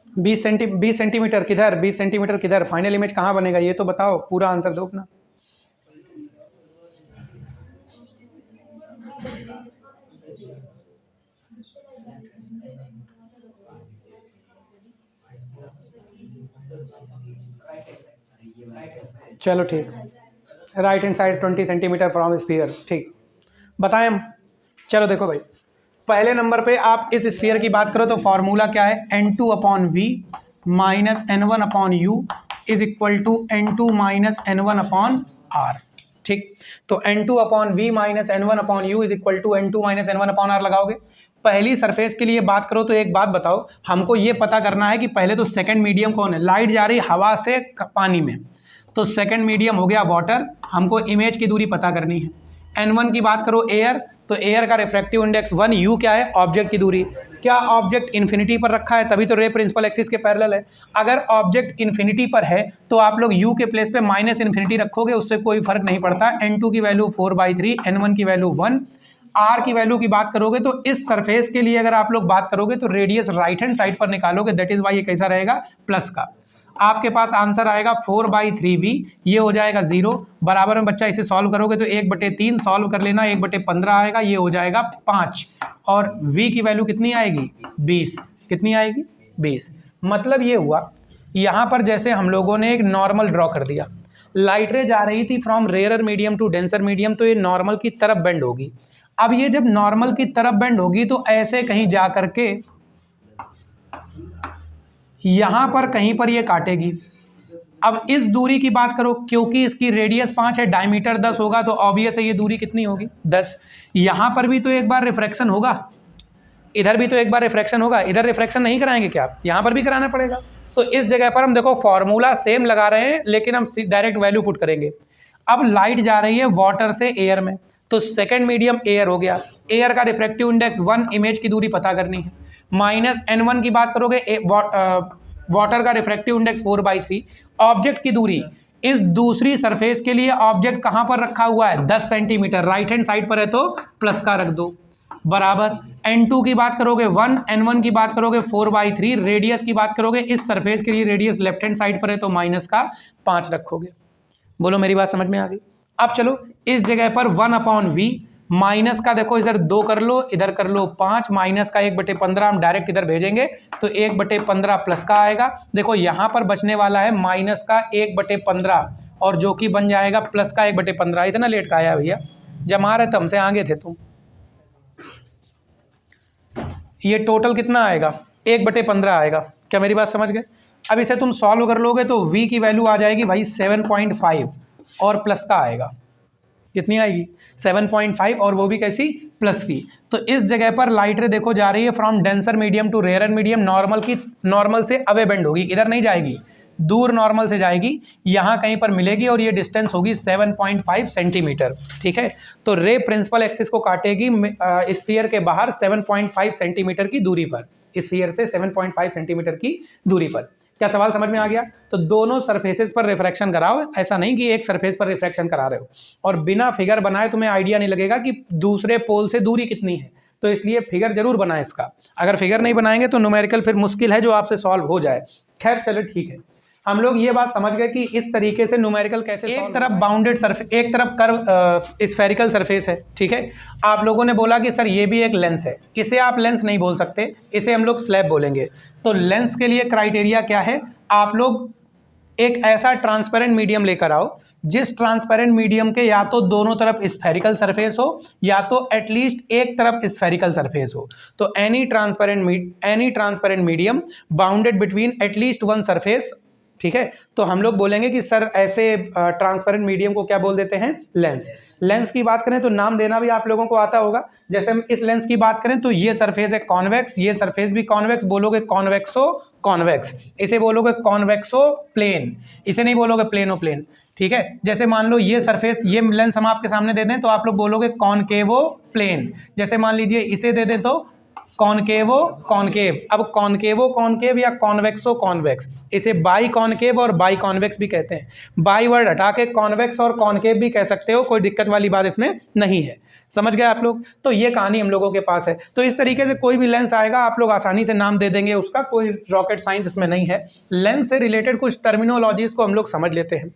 बीस सेंटीमीटर किधर? 20 सेंटीमीटर किधर? फाइनल इमेज कहाँ बनेगा ये तो बताओ, पूरा आंसर दो अपना। चलो ठीक, right hand side 20 centimetre from sphere, ठीक बताएं हम। चलो देखो भाई, पहले नंबर पे आप इस स्फीयर की बात करो तो फॉर्मूला क्या है? N2/V minus N1/U is equal to N2 minus N1/R। ठीक, तो N2/V minus N1/U is equal to N2 minus N1/R लगाओगे। पहली सरफेस के लिए बात करो तो एक बात बताओ, हमको ये पता करना है कि पहले तो सेकंड मीडियम कौन है? लाइट जा रही हवा से पानी में, तो सेकंड मीडियम हो गया वाटर, हमको इमेज की दूरी पता करनी है। N1 की बात करो एयर, तो एयर का रिफ्रैक्टिव इंडेक्स 1, U क्या है? ऑब्जेक्ट की दूरी। क्या ऑब्जेक्ट इन्फिनिटी पर रखा है? तभी तो रे प्रिंसिपल एक्सिस के पैरेलल है। अगर ऑब्जेक्ट इन्फिनिटी पर है तो आप लोग U के प्लेस पे माइनस इन्फिनिटी रखोगे, उससे कोई फर्क नहीं पड़ता। N2 की वैल्यू 4/3, N1 की वैल्यू 1। R की वैल्यू की बात करोगे तो इस सरफेस के लिए अगर आप लोग बात करोगे तो रेडियस राइट हैंड साइड पर निकालोगे, दैट इज वाई ये कैसा रहेगा? प्लस का। आपके पास आंसर आएगा 4/3V, ये हो जाएगा 0। बराबर में बच्चा इसे सॉल्व करोगे तो 1/3 सॉल्व कर लेना, 1/15 आएगा, ये हो जाएगा 5। और V की वैल्यू कितनी आएगी? 20। कितनी आएगी? 20। मतलब ये हुआ, यहाँ पर जैसे हम लोगों ने एक नॉर्मल ड्रॉ कर दिया, लाइट रे जा रही थी from rare medium to denser medium, तो ये नॉर्मल की तरफ बेंड होगी। अब ये जब नॉर्मल की तरफ बेंड होगी तो ऐसे कहीं जा करके यहां पर कहीं पर ये काटेगी। अब इस दूरी की बात करो, क्योंकि इसकी रेडियस 5 है, डायमीटर 10 होगा, तो ऑब्वियस है ये दूरी कितनी होगी? 10। यहां पर भी तो एक बार रिफ्रैक्शन होगा, इधर भी तो एक बार रिफ्रैक्शन होगा, इधर रिफ्रैक्शन नहीं कराएंगे क्या? यहां पर भी कराना पड़ेगा। तो इस जगह पर हम देखो फॉर्मूला सेम लगा रहे हैं, लेकिन हम डायरेक्ट वैल्यू पुट करेंगे। अब लाइट जा रही है वाटर से एयर में, तो सेकेंड मीडियम एयर हो गया, एयर का रिफ्रैक्टिव इंडेक्स 1, इमेज की दूरी पता करनी है। माइनस N1 की बात करोगे, वाटर का रिफ्रैक्टिव इंडेक्स 4/3। ऑब्जेक्ट की दूरी, इस दूसरी सरफेस के लिए ऑब्जेक्ट कहां पर रखा हुआ है? 10 सेंटीमीटर, राइट हैंड साइड पर है तो प्लस का रख दो। बराबर N2 की बात करोगे 1, N1 की बात करोगे 4/3, रेडियस की बात करोगे इस सरफेस के लिए रेडियस लेफ्ट हैंड साइड पर है तो माइनस का 5 रखोगे। बोलो मेरी बात समझ में आ गई? अब चलो इस जगह पर 1/V माइनस का देखो इधर 2 कर लो, इधर कर लो 5, माइनस का 1/15 हम डायरेक्ट इधर भेजेंगे तो 1/15 प्लस का आएगा। देखो यहाँ पर बचने वाला है माइनस का 1/15 और जो कि बन जाएगा प्लस का 1/15। इतना लेट का आया भैया, जमा रहे तो हमसे आगे थे तुम। ये टोटल कितना आएगा, 1/15 आएगा। क्या मेरी बात समझ गए? अब इसे तुम सॉल्व कर लोगे तो v की वैल्यू आ जाएगी भाई 7.5 और प्लस का आएगा। कितनी आएगी? 7.5 और वो भी कैसी? प्लस की। तो इस जगह पर लाइट रे देखो जा रही है from denser medium to rare medium, normal की नॉर्मल से अवे बेंड होगी, इधर नहीं जाएगी, दूर नॉर्मल से जाएगी, यहाँ कहीं पर मिलेगी और ये डिस्टेंस होगी 7.5 सेंटीमीटर। ठीक है, तो रे प्रिंसिपल एक्सिस को काटेगी स्फीयर के बाहर 7.5 सेंटीमीटर की दूरी पर, स्फीयर से 7.5 सेंटीमीटर की दूरी पर। क्या सवाल समझ में आ गया? तो दोनों सरफेसेस पर रिफ्रैक्शन कराओ, ऐसा नहीं कि एक सरफेस पर रिफ्रैक्शन करा रहे हो। और बिना फिगर बनाए तुम्हें आइडिया नहीं लगेगा कि दूसरे पोल से दूरी कितनी है, तो इसलिए फिगर जरूर बनाएं इसका। अगर फिगर नहीं बनाएंगे तो न्यूमेरिकल फिर मुश्किल है जो आपसे सॉल्व हो जाए। खैर चलो ठीक है, हम लोग ये बात समझ गए कि इस तरीके से न्यूमेरिकल कैसे, एक तरफ बाउंडेड सरफेस, एक तरफ कर्व स्फेरिकल सरफेस है। ठीक है, आप लोगों ने बोला कि सर ये भी एक लेंस है, इसे आप लेंस नहीं बोल सकते, इसे हम लोग स्लैब बोलेंगे। तो लेंस के लिए क्राइटेरिया क्या है? आप लोग एक ऐसा ट्रांसपेरेंट मीडियम लेकर आओ जिस ट्रांसपेरेंट मीडियम के या तो दोनों तरफ स्फेरिकल सरफेस हो या तो एटलीस्ट एक तरफ स्फेरिकल सरफेस हो। तो any transparent medium bounded between at least one surface. ठीक है, तो हम लोग बोलेंगे कि सर ऐसे ट्रांसपेरेंट मीडियम को क्या बोल देते हैं? लेंस। लेंस की बात करें तो नाम देना भी आप लोगों को आता होगा। जैसे हम इस लेंस की बात करें तो ये सरफेस है कॉन्वेक्स, ये सरफेस भी कॉन्वेक्स, बोलोगे कॉन्वेक्सो कॉन्वेक्स, इसे बोलोगे कॉन्वेक्सो प्लेन, इसे नहीं बोलोगे प्लेनो प्लेन। ठीक है, जैसे मान लो ये सरफेस, ये लेंस हम आपके सामने दे दें तो आप लोग बोलोगे कॉनकेवो प्लेन। जैसे मान लीजिए इसे दे दें तो कॉनकेवो कॉनकेव। अब कॉनकेवो कॉनकेव या कॉन्वेक्सो कॉन्वेक्स, इसे बाई कॉनकेव और बाई कॉन्वेक्स भी कहते हैं। बाई वर्ड हटा के कॉन्वेक्स और कॉनकेव भी कह सकते हो, कोई दिक्कत वाली बात इसमें नहीं है। समझ गए आप लोग? तो ये कहानी हम लोगों के पास है। तो इस तरीके से कोई भी लेंस आएगा आप लोग आसानी से नाम दे देंगे उसका, कोई रॉकेट साइंस इसमें नहीं है। लेंस से रिलेटेड कुछ टर्मिनोलॉजीज को हम लोग समझ लेते हैं।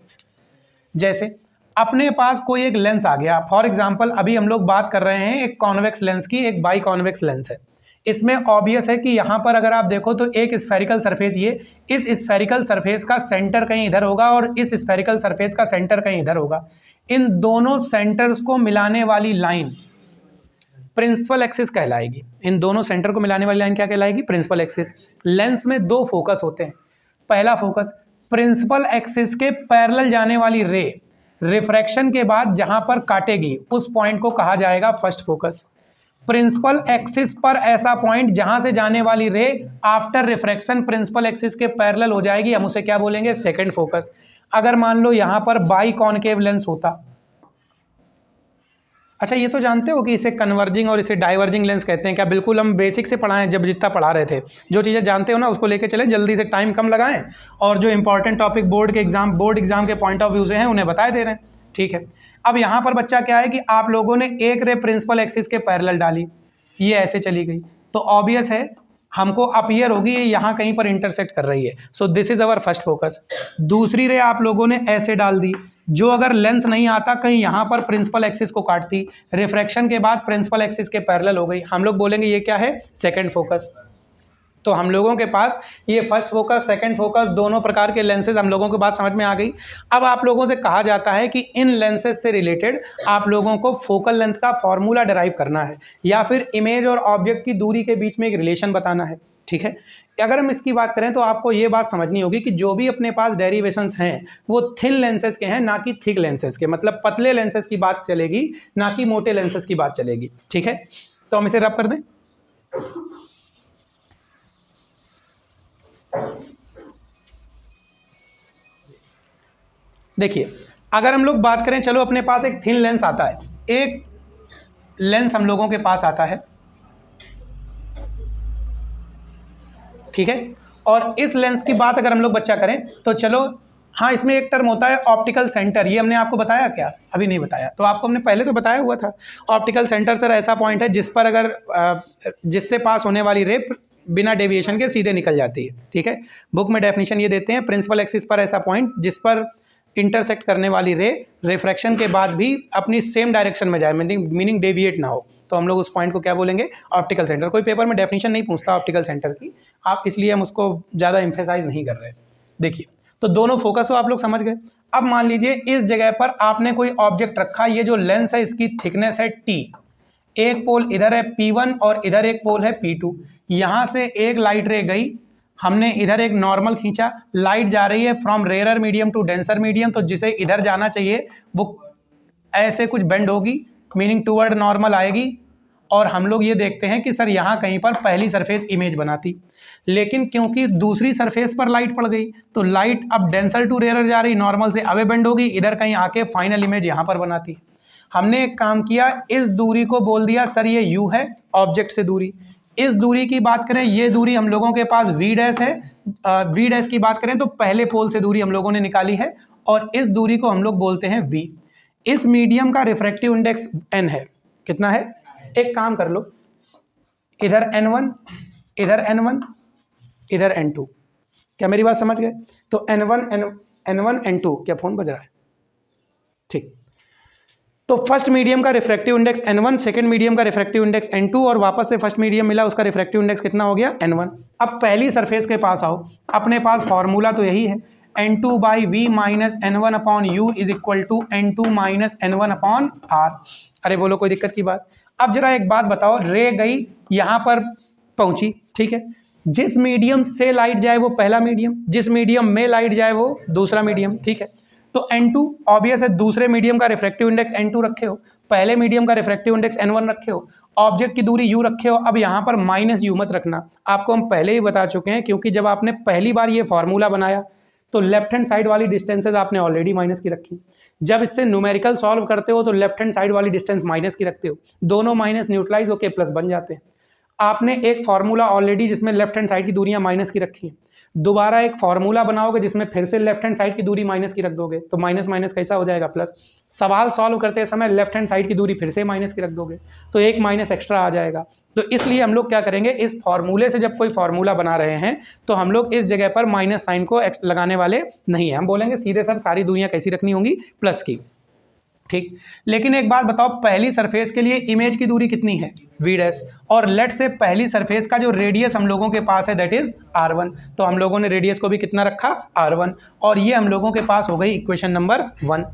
जैसे अपने पास कोई एक लेंस आ गया, फॉर एग्जाम्पल अभी हम लोग बात कर रहे हैं एक कॉन्वेक्स लेंस की, एक बाई कॉन्वेक्स लेंस है। इसमें ऑब्वियस है कि यहाँ पर अगर आप देखो तो एक स्फेरिकल सरफेस, ये इस स्फेरिकल सरफेस का सेंटर कहीं इधर होगा और इस स्फेरिकल सरफेस का सेंटर कहीं इधर होगा। इन दोनों सेंटर्स को मिलाने वाली लाइन प्रिंसिपल एक्सिस कहलाएगी। इन दोनों सेंटर को मिलाने वाली लाइन क्या कहलाएगी? Principal axis. लेंस में दो फोकस होते हैं। पहला फोकस, प्रिंसिपल एक्सिस के पैरेलल जाने वाली रे रिफ्रैक्शन के बाद जहां पर काटेगी उस पॉइंट को कहा जाएगा फर्स्ट फोकस। प्रिंसिपल एक्सिस पर ऐसा पॉइंट जहां से जाने वाली रे आफ्टर रिफ्रैक्शन प्रिंसिपल एक्सिस के पैरेलल हो जाएगी, हम उसे क्या बोलेंगे? Second focus. अगर मान लो यहां पर बाई कॉनकेव लेंस होता, अच्छा ये तो जानते हो कि इसे कन्वर्जिंग और इसे डाइवर्जिंग लेंस कहते हैं। क्या बिल्कुल हम बेसिक से पढ़ाएं, जब जितना पढ़ा रहे थे, जो चीज़ें जानते हो ना उसको लेके चलें, जल्दी से टाइम कम लगाएं और जो इंपॉर्टेंट टॉपिक बोर्ड एग्जाम के पॉइंट ऑफ व्यू से हैं उन्हें बताए दे रहे हैं। ठीक है, अब यहाँ पर बच्चा क्या है कि आप लोगों ने एक रे प्रिंसिपल एक्सिस के पैरेलल डाली, ये ऐसे चली गई, तो ऑब्वियस है हमको अपीयर होगी ये यहाँ कहीं पर इंटरसेक्ट कर रही है। सो this is our first focus. दूसरी रे आप लोगों ने ऐसे डाल दी, जो अगर लेंस नहीं आता कहीं यहाँ पर प्रिंसिपल एक्सिस को काटती, रिफ्रैक्शन के बाद प्रिंसिपल एक्सिस के पैरेलल हो गई, हम लोग बोलेंगे ये क्या है? Second focus. तो हम लोगों के पास ये फर्स्ट फोकस, सेकंड फोकस, दोनों प्रकार के लेंसेज हम लोगों के बात समझ में आ गई। अब आप लोगों से कहा जाता है कि इन लेंसेज से रिलेटेड आप लोगों को फोकल लेंथ का फॉर्मूला डिराइव करना है या फिर इमेज और ऑब्जेक्ट की दूरी के बीच में एक रिलेशन बताना है। ठीक है, अगर हम इसकी बात करें तो आपको ये बात समझनी होगी कि जो भी अपने पास डेरिवेशंस हैं वो थिन लेंसेज के हैं, ना कि थिक लेंसेज के। मतलब पतले लेंसेज की बात चलेगी, ना कि मोटे लेंसेज की बात चलेगी। ठीक है, तो हम इसे रब कर दें। देखिए, अगर हम लोग बात करें, चलो अपने पास एक थिन लेंस आता है, एक लेंस हम लोगों के पास आता है, ठीक है, और इस लेंस की बात अगर हम लोग बच्चा करें तो चलो, हाँ इसमें एक टर्म होता है ऑप्टिकल सेंटर। ये हमने आपको बताया क्या? अभी नहीं बताया, तो आपको हमने पहले तो बताया हुआ था। ऑप्टिकल सेंटर सर ऐसा पॉइंट है जिस पर अगर जिससे पास होने वाली रे बिना डेविएशन के सीधे निकल जाती है। ठीक है, बुक में डेफिनेशन ये देते हैं, प्रिंसिपल एक्सिस पर ऐसा पॉइंट जिस पर इंटरसेक्ट करने वाली रे रिफ्रैक्शन के बाद भी अपनी सेम डायरेक्शन में जाए, मीनिंग डेविएट ना हो, तो हम लोग उस पॉइंट को क्या बोलेंगे, ऑप्टिकल सेंटर। कोई पेपर में डेफिनेशन नहीं पूछता ऑप्टिकल सेंटर की, आप इसलिए हम उसको ज़्यादा एम्फेसाइज नहीं कर रहे। देखिए तो दोनों फोकस हो, आप लोग समझ गए। अब मान लीजिए इस जगह पर आपने कोई ऑब्जेक्ट रखा, ये जो लेंस है इसकी थिकनेस है t, एक पोल इधर है P1 और इधर एक पोल है P2। यहाँ से एक लाइट रे गई, हमने इधर एक नॉर्मल खींचा, लाइट जा रही है from rare medium to denser medium, तो जिसे इधर जाना चाहिए वो ऐसे कुछ बेंड होगी, मीनिंग टूवर्ड नॉर्मल आएगी, और हम लोग ये देखते हैं कि सर यहाँ कहीं पर पहली सरफेस इमेज बनाती, लेकिन क्योंकि दूसरी सरफेस पर लाइट पड़ गई तो लाइट अब डेंसर टू रेयर जा रही, नॉर्मल से अवे बेंड होगी, इधर कहीं आके फाइनल इमेज यहाँ पर बनाती। हमने एक काम किया, इस दूरी को बोल दिया सर ये u है, ऑब्जेक्ट से दूरी। इस दूरी की बात करें, ये दूरी हम लोगों के पास v डैश है, v डैश की बात करें तो पहले पोल से दूरी हम लोगों ने निकाली है, और इस दूरी को हम लोग बोलते हैं v। इस मीडियम का रिफ्रैक्टिव इंडेक्स n है, कितना है? एक काम कर लो, इधर n1, इधर n1, इधर n2। क्या मेरी बात समझ गए? तो n1 n2, क्या फोन बज रहा है? ठीक, तो फर्स्ट मीडियम का refractive index n1, second medium का रिफ्रैक्टिव इंडेक्स n2, और वापस से फर्स्ट मीडियम मिला, उसका रिफ्रैक्टिव इंडेक्स कितना हो गया? n1। अब पहली सरफेस के पास आओ, अपने पास फॉर्मूला तो यही है, n2 by v minus n1 upon u is equal to n2 minus n1 upon r। अरे बोलो कोई दिक्कत की बात? अब जरा एक बात बताओ, रे गई यहाँ पर पहुंची, ठीक है, जिस मीडियम से लाइट जाए वो पहला मीडियम, जिस मीडियम में लाइट जाए वो दूसरा मीडियम, ठीक है। तो n2 ऑब्वियस है, दूसरे मीडियम का रिफ्रैक्टिव इंडेक्स n2 रखे हो, पहले मीडियम का रिफ्रैक्टिव इंडेक्स n1 रखे हो, ऑब्जेक्ट की दूरी u रखे हो। अब यहाँ पर माइनस u मत रखना, आपको हम पहले ही बता चुके हैं, क्योंकि जब आपने पहली बार ये फॉर्मूला बनाया तो लेफ्ट हैंड साइड वाली डिस्टेंसेज आपने ऑलरेडी माइनस की रखी। जब इससे न्यूमेरिकल सॉल्व करते हो तो लेफ्ट हैंड साइड वाली डिस्टेंस माइनस की रखते हो, दोनों माइनस न्यूट्रलाइज होकर प्लस बन जाते हैं। आपने एक फार्मूला ऑलरेडी जिसमें लेफ्ट हैंड साइड की दूरियां माइनस की रखी है, दोबारा एक फार्मूला बनाओगे जिसमें फिर से लेफ्ट हैंड साइड की दूरी माइनस की रख दोगे, तो माइनस माइनस कैसा हो जाएगा? प्लस। सवाल सॉल्व करते समय लेफ्ट हैंड साइड की दूरी फिर से माइनस की रख दोगे तो एक माइनस एक्स्ट्रा आ जाएगा। तो इसलिए हम लोग क्या करेंगे, इस फार्मूले से जब कोई फार्मूला बना रहे हैं तो हम लोग इस जगह पर माइनस साइन को लगाने वाले नहीं है, हम बोलेंगे सीधे सर सारी दूरियां कैसी रखनी होंगी? प्लस की, ठीक। लेकिन एक बात बताओ, पहली सरफेस के लिए इमेज की दूरी कितनी है? v डैश, और लेट से पहली सरफेस का जो रेडियस हम लोगों के पास है दैट इज r1, तो हम लोगों ने रेडियस को भी कितना रखा? r1, और ये हम लोगों के पास हो गई इक्वेशन नंबर 1।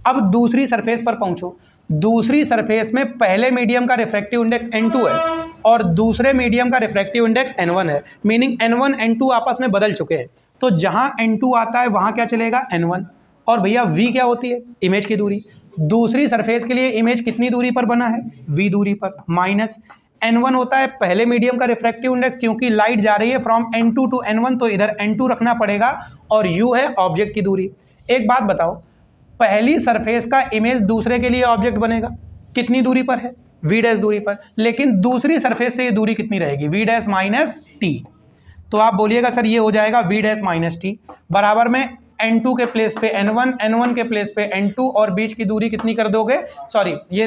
अब दूसरी सरफेस पर पहुंचो, दूसरी सरफेस में पहले मीडियम का रिफ्रैक्टिव इंडेक्स n2 है और दूसरे मीडियम का रिफ्रैक्टिव इंडेक्स n1 है, मीनिंग n1 n2 आपस में बदल चुके हैं, तो जहां n2 आता है वहां क्या चलेगा? n1। और भैया v क्या होती है? इमेज की दूरी। दूसरी सरफेस के लिए इमेज कितनी दूरी पर बना है? v दूरी पर, माइनस n1 होता है पहले मीडियम का रिफ्रैक्टिव इंडेक्स, क्योंकि लाइट जा रही है फ्रॉम n2 टू n1 तो इधर n2 रखना पड़ेगा, और u है ऑब्जेक्ट की दूरी। एक बात बताओ, पहली सरफेस का इमेज दूसरे के लिए ऑब्जेक्ट बनेगा, कितनी दूरी पर है? v डैश दूरी पर, लेकिन दूसरी सरफेस से ये दूरी कितनी रहेगी? v dash minus t। तो आप बोलिएगा सर ये हो जाएगा v डैश माइनस टी बराबर में n2 के प्लेस पे n1, n1 के प्लेस पे n2, और बीच की दूरी कितनी कर दोगे? सॉरी, ये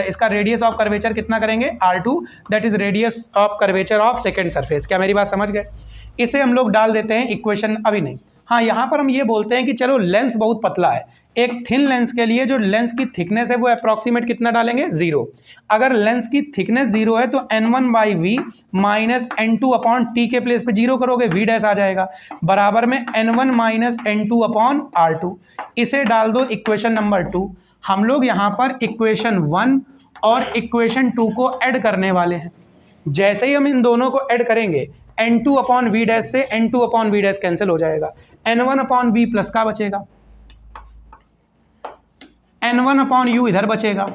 इसका रेडियस ऑफ कर्वेचर कितना करेंगे? r2, that is radius of curvature of second surface. क्या मेरी बात समझ गए? इसे हम लोग डाल देते हैं इक्वेशन, अभी नहीं, हाँ यहाँ पर हम ये बोलते हैं कि चलो लेंस बहुत पतला है, एक थिन लेंस के लिए जो लेंस की थिकनेस है वो अप्रॉक्सीमेट कितना डालेंगे? 0। अगर लेंस की थिकनेस 0 है तो n1 by v minus n2 upon t के प्लेस पे 0 करोगे, v डैश आ जाएगा, बराबर में n1 minus n2 upon r2। इसे डाल दो इक्वेशन नंबर 2। हम लोग यहाँ पर इक्वेशन 1 और इक्वेशन 2 को ऐड करने वाले हैं। जैसे ही हम इन दोनों को ऐड करेंगे, n2 अपॉन वी डैश से n2 upon we dash cancel हो जाएगा, n1 अपॉन वी प्लस का बचेगा, n1 अपॉन यू इधर बचेगा,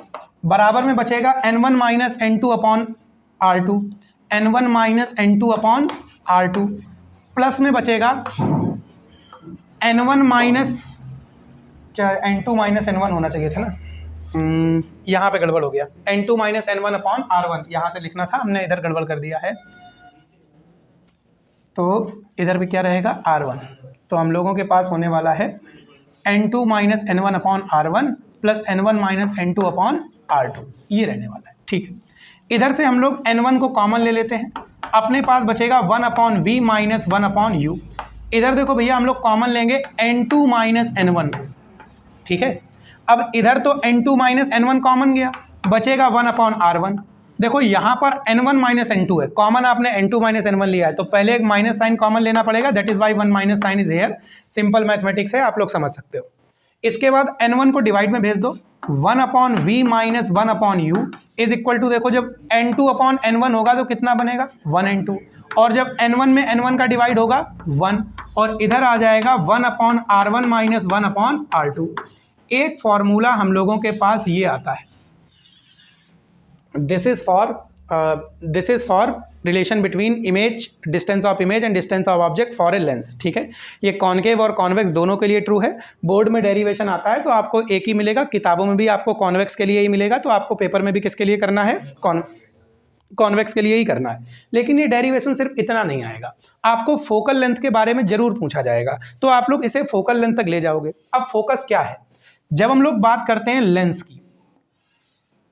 बराबर में बचेगा n1 minus n2 upon r2, n1 minus n2 upon r2, plus में बचेगा n1 माइनस, क्या n2 माइनस n1 होना चाहिए था ना, यहाँ पे गड़बड़ हो गया, n2 minus n1 upon r1, यहाँ से लिखना था, हमने इधर गड़बड़ कर दिया है, तो इधर भी क्या रहेगा? r1। तो हम लोगों के पास होने वाला है n2 minus n1 upon r1 plus n1 minus n2 upon r2, ये रहने वाला है, ठीक है। इधर से हम लोग n1 को कॉमन ले लेते हैं, अपने पास बचेगा 1 upon v minus 1 upon u. इधर देखो भैया, हम लोग कॉमन लेंगे n2 माइनस n1, ठीक है। अब इधर तो n2 माइनस n1 कॉमन गया, बचेगा 1/r1। देखो यहाँ पर n1 माइनस n2 है, कॉमन आपने n2 माइनस n1 लिया है, तो पहले एक माइनस साइन कॉमन लेना पड़ेगा, that is why 1 minus sine is here. Simple mathematics है, आप लोग समझ सकते हो। इसके बाद n1 को डिवाइड में भेज दो, 1/v minus 1/u is equal to, देखो जब n2/n1 होगा तो कितना बनेगा 1n2, और जब n1 में n1 का डिवाइड होगा 1, और इधर आ जाएगा 1/r1 माइनस 1/r2। एक फॉर्मूला हम लोगों के पास ये आता है, this is for relation between image, distance of image and distance of object for a lens, ठीक है। ये कॉन्केव और कॉन्वेक्स दोनों के लिए ट्रू है। बोर्ड में डेरिवेशन आता है तो आपको एक ही मिलेगा, किताबों में भी आपको कॉन्वेक्स के लिए ही मिलेगा, तो आपको पेपर में भी किसके लिए करना है, कॉन्वेक्स के लिए ही करना है। लेकिन ये डेरिवेशन सिर्फ इतना नहीं आएगा, आपको फोकल लेंथ के बारे में जरूर पूछा जाएगा, तो आप लोग इसे फोकल लेंथ तक ले जाओगे। अब फोकस क्या है, जब हम लोग बात करते हैं लेंस की,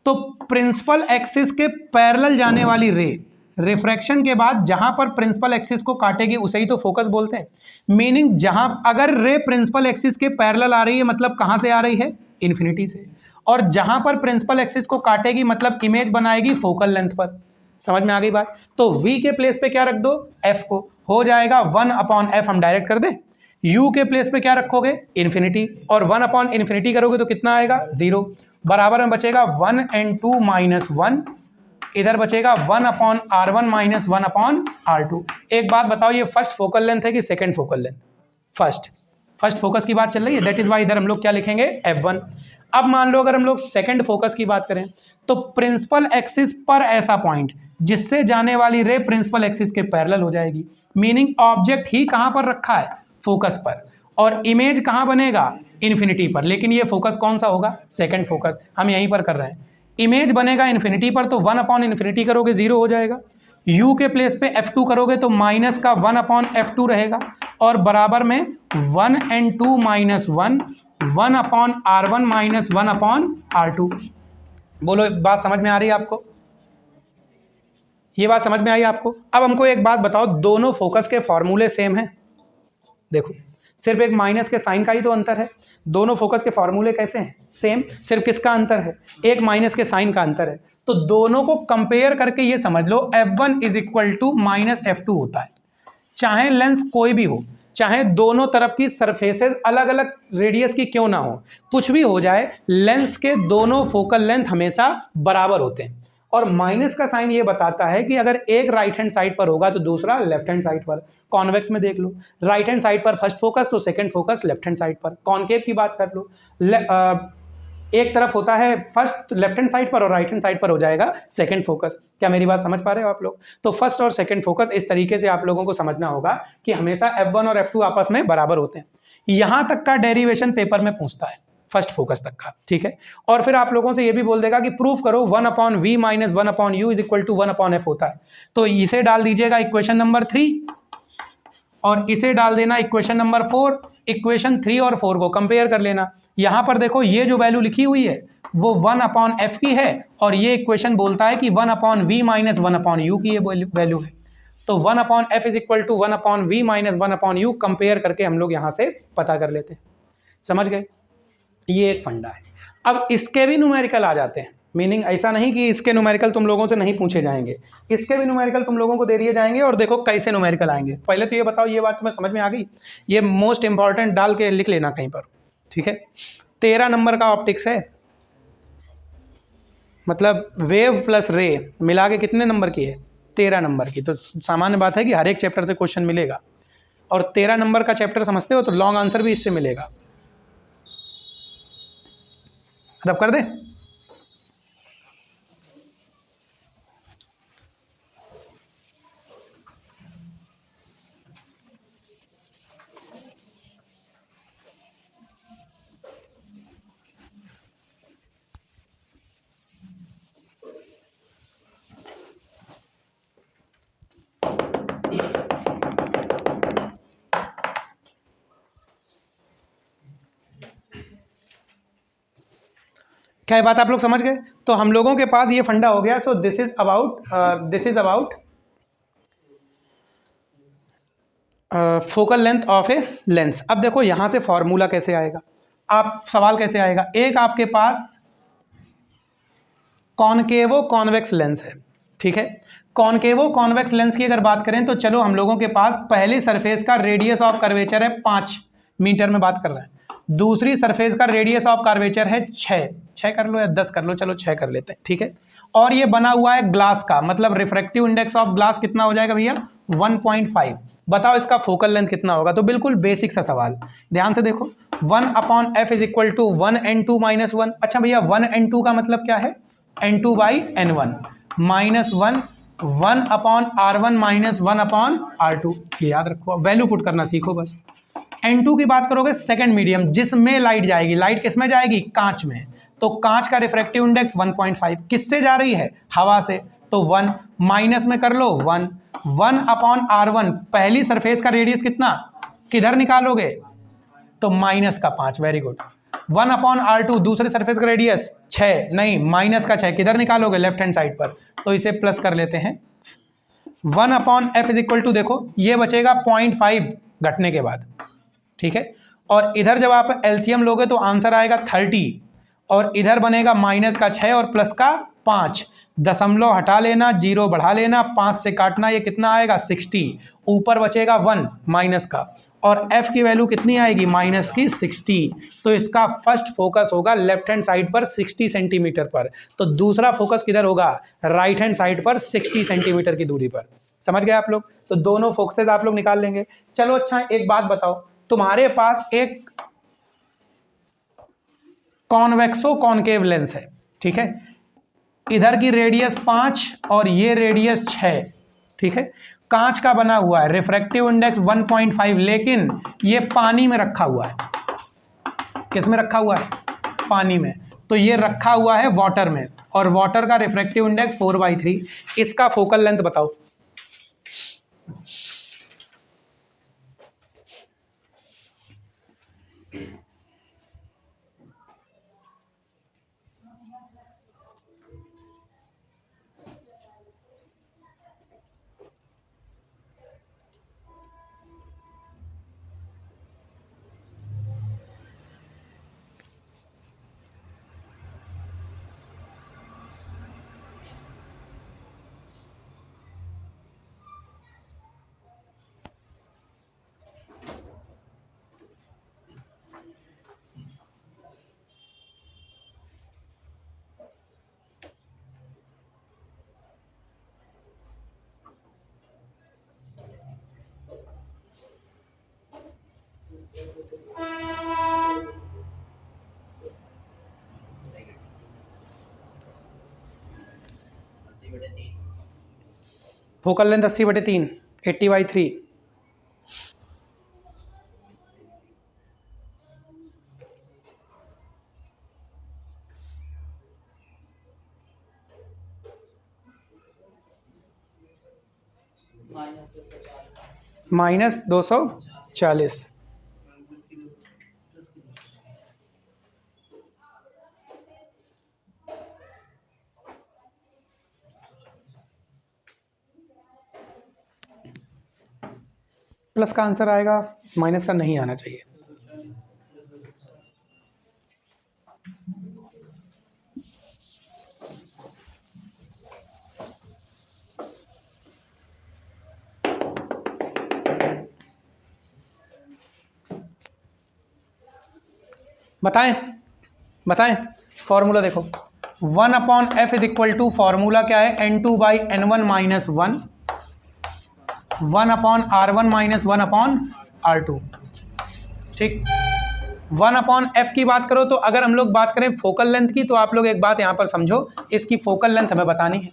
तो प्रिंसिपल एक्सिस के पैरेलल जाने वाली रे रिफ्रैक्शन के बाद जहां पर प्रिंसिपल एक्सिस को काटेगी उसे ही तो फोकस बोलते हैं। मीनिंग जहां अगर रे प्रिंसिपल एक्सिस के पैरेलल आ रही है, मतलब कहां से आ रही है, इन्फिनिटी से, और जहां पर प्रिंसिपल एक्सिस को काटेगी मतलब इमेज बनाएगी फोकल लेंथ पर। समझ में आ गई बात। तो v के प्लेस पे क्या रख दो, f को, हो जाएगा 1/f, हम डायरेक्ट कर दें। u के प्लेस पे क्या रखोगे, इन्फिनिटी, और 1/∞ करोगे तो कितना आएगा 0, बराबर में बचेगा 1n2 माइनस 1, इधर बचेगा 1/r1 माइनस 1/r2। एक बात बताओ, ये फर्स्ट फोकल लेंथ है कि second focal length, first focus की बात चल रही है, दैट इज वाई इधर हम लोग क्या लिखेंगे, f1। अब मान लो अगर हम लोग सेकंड फोकस की बात करें, तो प्रिंसिपल एक्सिस पर ऐसा पॉइंट जिससे जाने वाली रे प्रिंसिपल एक्सिस के पैरेलल हो जाएगी, मीनिंग ऑब्जेक्ट ही कहां पर रखा है, फोकस पर, और इमेज कहां बनेगा, इन्फिनिटी पर। लेकिन ये फोकस कौन सा होगा, सेकंड फोकस, हम यहीं पर कर रहे हैं। इमेज बनेगा इन्फिनिटी पर, तो 1/∞ करोगे 0 हो जाएगा। u के प्लेस पे f2 करोगे तो माइनस का 1/f2 रहेगा, और बराबर में 1n2 minus 1, 1/r1 minus 1/r2। बोलो, बात समझ में आ रही है आपको, ये बात समझ में आई आपको। अब हमको एक बात बताओ, दोनों फोकस के फॉर्मूले सेम हैं, देखो सिर्फ एक माइनस के साइन का ही तो अंतर है, दोनों फोकस के फॉर्मूले कैसे हैं, सेम, सिर्फ किसका अंतर है, एक माइनस के साइन का अंतर है। तो दोनों को कंपेयर करके ये समझ लो f1 is equal to minus f2 होता है। चाहे लेंस कोई भी हो, चाहे दोनों तरफ की सरफेसेस अलग अलग रेडियस की क्यों ना हो, कुछ भी हो जाए, लेंस के दोनों फोकल लेंथ हमेशा बराबर होते हैं। और माइनस का साइन ये बताता है कि अगर एक राइट हैंड साइड पर होगा तो दूसरा लेफ्ट हैंड साइड पर। कॉन्वेक्स में देख लो, राइट हैंड साइड पर फर्स्ट फोकस तो second focus left hand side पर। कॉनकेव की बात कर लो, एक तरफ होता है फर्स्ट लेफ्ट हैंड साइड पर और राइट हैंड साइड पर हो जाएगा सेकंड फोकस। क्या मेरी बात समझ पा रहे हो आप लोग। तो फर्स्ट और सेकंड फोकस इस तरीके से आप लोगों को समझना होगा कि हमेशा f1 और f2 आपस में बराबर होते हैं। यहां तक का डेरिवेशन पेपर में पूछता है, फर्स्ट फोकस तक का, ठीक है। और फिर आप लोगों से ये भी बोल देगा कि प्रूफ करो 1/v minus 1/u is equal to 1/f होता है। तो इसे डाल दीजिएगा इक्वेशन नंबर 3 और इसे डाल देना इक्वेशन नंबर 4। इक्वेशन 3 और 4 को कंपेयर कर लेना। यहां पर देखो ये जो वैल्यू लिखी हुई है वो 1/f की है, और ये इक्वेशन बोलता है कि 1/v माइनस 1/u की ये वैल्यू है। तो 1/f is equal to 1/v minus 1/u compare करके हम लोग यहां से पता कर लेते हैं। समझ गए, ये एक फंडा है। अब इसके भी न्यूमेरिकल आ जाते हैं, मीनिंग ऐसा नहीं कि इसके न्यूमेरिकल तुम लोगों से नहीं पूछे जाएंगे, इसके भी न्यूमेरिकल तुम लोगों को दे दिए जाएंगे। और देखो कैसे न्यूमेरिकल आएंगे। पहले तो ये बताओ, ये बात तुम्हें समझ में आ गई, ये मोस्ट इंपॉर्टेंट डाल के लिख लेना कहीं पर, ठीक है। 13 नंबर का ऑप्टिक्स है, मतलब वेव प्लस रे मिला के कितने नंबर की है, 13 नंबर की। तो सामान्य बात है कि हर एक चैप्टर से क्वेश्चन मिलेगा, और 13 नंबर का चैप्टर समझते हो तो लॉन्ग आंसर भी इससे मिलेगा। रब कर दे। क्या ये बात आप लोग समझ गए। तो हम लोगों के पास ये फंडा हो गया। सो this is about focal length of a lens. अब देखो यहाँ से फॉर्मूला कैसे आएगा। आप सवाल कैसे आएगा, एक आपके पास कॉनकेवो कॉन्वेक्स लेंस है, ठीक है। कॉनकेवो कॉन्वेक्स लेंस की अगर बात करें तो चलो हम लोगों के पास पहली सरफेस का रेडियस ऑफ कर्वेचर है 5 मीटर में बात कर रहे हैं, दूसरी सरफेस का रेडियस ऑफ कर्वेचर है 6 कर लो या 10 कर लो, चलो 6 कर लेते हैं, ठीक है। और ये बना हुआ है ग्लास का, मतलब रिफ्रैक्टिव इंडेक्स ऑफ ग्लास कितना हो जाएगा भैया 1.5। बताओ इसका फोकल लेंथ कितना होगा, तो बिल्कुल बेसिक सा सवाल, ध्यान से देखो 1/f is equal to 1n2 - 1। अच्छा भैया 1n2 का मतलब क्या है, n2/n1 -1 1/r1 - 1/r2, ये याद रखो, वैल्यू पुट करना सीखो बस। n2 की बात करोगे सेकंड मीडियम जिसमें लाइट जाएगी, लाइट किस में जाएगी, कांच में, तो कांच का रिफ्रैक्टिव इंडेक्स 1.5, किससे जा रही है, हवा से, तो 1 माइनस में कर लो 1 1/r1, पहली सरफेस का रेडियस कितना, किधर निकालोगे, तो -5, वेरी गुड। 1/r2 दूसरे सरफेस का रेडियस 6, नहीं -6, किधर निकालोगे, लेफ्ट हैंड साइड पर, तो इसे प्लस कर लेते हैं। 1/f इज इक्वल टू, देखो ये बचेगा 0.5 घटने के बाद, ठीक है। और इधर जब आप एलसीएम लोगे तो आंसर आएगा 30, और इधर बनेगा -6 और +5, दशमलव हटा लेना, 0 बढ़ा लेना, 5 से काटना, ये कितना आएगा 60, ऊपर बचेगा 1 माइनस का, और f की वैल्यू कितनी आएगी -60। तो इसका फर्स्ट फोकस होगा लेफ्ट हैंड साइड पर 60 सेंटीमीटर पर, तो दूसरा फोकस किधर होगा, राइट हैंड साइड पर 60 सेंटीमीटर की दूरी पर। समझ गए आप लोग, तो दोनों फोकसेज आप लोग निकाल लेंगे। चलो अच्छा एक बात बताओ, तुम्हारे पास एक कॉन्वेक्सो कॉनकेव लेंस है, ठीक है, इधर की रेडियस 5 और ये रेडियस 6, ठीक है, कांच का बना हुआ है, रिफ्रैक्टिव इंडेक्स 1.5, लेकिन ये पानी में रखा हुआ है, किस में रखा हुआ है, पानी में, तो ये रखा हुआ है वाटर में, और वाटर का रिफ्रैक्टिव इंडेक्स 4/3, इसका फोकल लेंथ बताओ। Focal length 80/3, 80/3। -240। प्लस का आंसर आएगा, माइनस का नहीं आना चाहिए। बताएं बताएं, फॉर्मूला देखो, 1/f is equal to, formula क्या है, n2/n1 - 1 1/r1 - 1/r2, ठीक। 1/f की बात करो तो अगर हम लोग बात करें फोकल लेंथ की, तो आप लोग एक बात यहाँ पर समझो, इसकी फोकल लेंथ हमें बतानी है।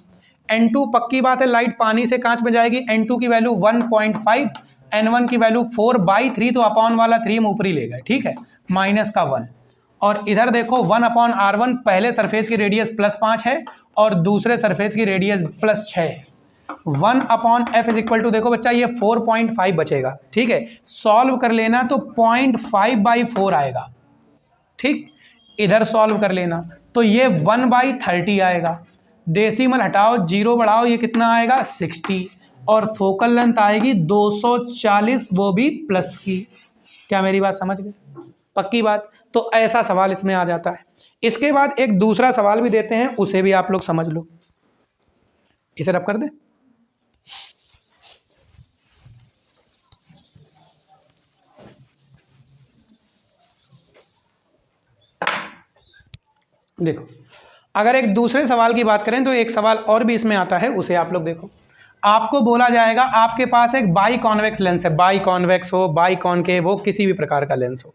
n2 पक्की बात है, लाइट पानी से कांच में जाएगी, n2 की वैल्यू 1.5, n1 की वैल्यू 4/3, तो अपॉन वाला 3 हम ऊपर ही ले गए, ठीक है, -1। और इधर देखो 1/r1, पहले सरफेस की रेडियस +5 है और दूसरे सरफेस की रेडियस +6 है। 1/f इज इक्वल टू, देखो बच्चा ये 4.5 बचेगा, ठीक है, सॉल्व कर लेना तो 0.5/4 आएगा, ठीक, इधर सॉल्व कर लेना तो ये 1/30 आएगा, डेसिमल हटाओ, 0 बढ़ाओ, ये कितना आएगा 60, और फोकल लेंथ आएगी 240, वो भी प्लस की। क्या मेरी बात समझ गए, पक्की बात। तो ऐसा सवाल इसमें आ जाता है। इसके बाद एक दूसरा सवाल भी देते हैं, उसे भी आप लोग समझ लो। इसे रब कर दें। देखो, अगर एक दूसरे सवाल की बात करें तो एक सवाल और भी इसमें आता है, उसे आप लोग देखो। आपको बोला जाएगा आपके पास एक बाई कॉन्वेक्स लेंस है, बाई कॉन्वेक्स हो, बाई कॉनकेव हो, किसी भी प्रकार का लेंस हो।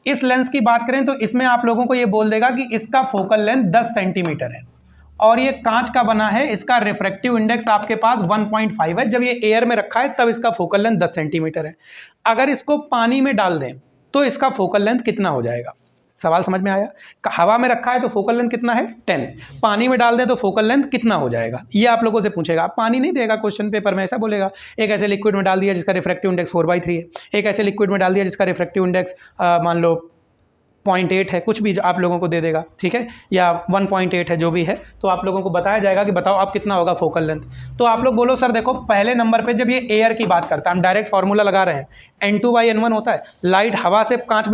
इस लेंस की बात करें तो इसमें आप लोगों को ये बोल देगा कि इसका फोकल लेंथ 10 सेंटीमीटर है और ये कांच का बना है, इसका रिफ्रैक्टिव इंडेक्स आपके पास 1.5 है। जब ये एयर में रखा है तब इसका फोकल लेंथ 10 सेंटीमीटर है। अगर इसको पानी में डाल दें तो इसका फोकल लेंथ कितना हो जाएगा? सवाल समझ में आया? हवा में रखा है तो फोकल लेंथ कितना है? 10। पानी में डाल दें तो फोकल लेंथ कितना हो जाएगा? ये आप लोगों से पूछेगा। पानी नहीं देगा क्वेश्चन पेपर में, ऐसा बोलेगा एक ऐसे लिक्विड में डाल दिया जिसका रिफ्रैक्टिव इंडेक्स 4/3 है, एक ऐसे लिक्विड में डाल दिया जिसका रिफ्रैक्टिव इंडेक्स मान लो 0.8 है, कुछ भी आप लोगों को दे देगा, ठीक है, या 1.8 है, जो भी है, तो आप लोगों को बताया जाएगा कि बताओ अब कितना होगा फोकल लेंथ। तो आप लोग बोलो सर देखो, पहले नंबर पे जब ये एयर की बात करता है, हम डायरेक्ट फार्मूला लगा रहे हैं, N2/N1 होता है। लाइट हवा से कांच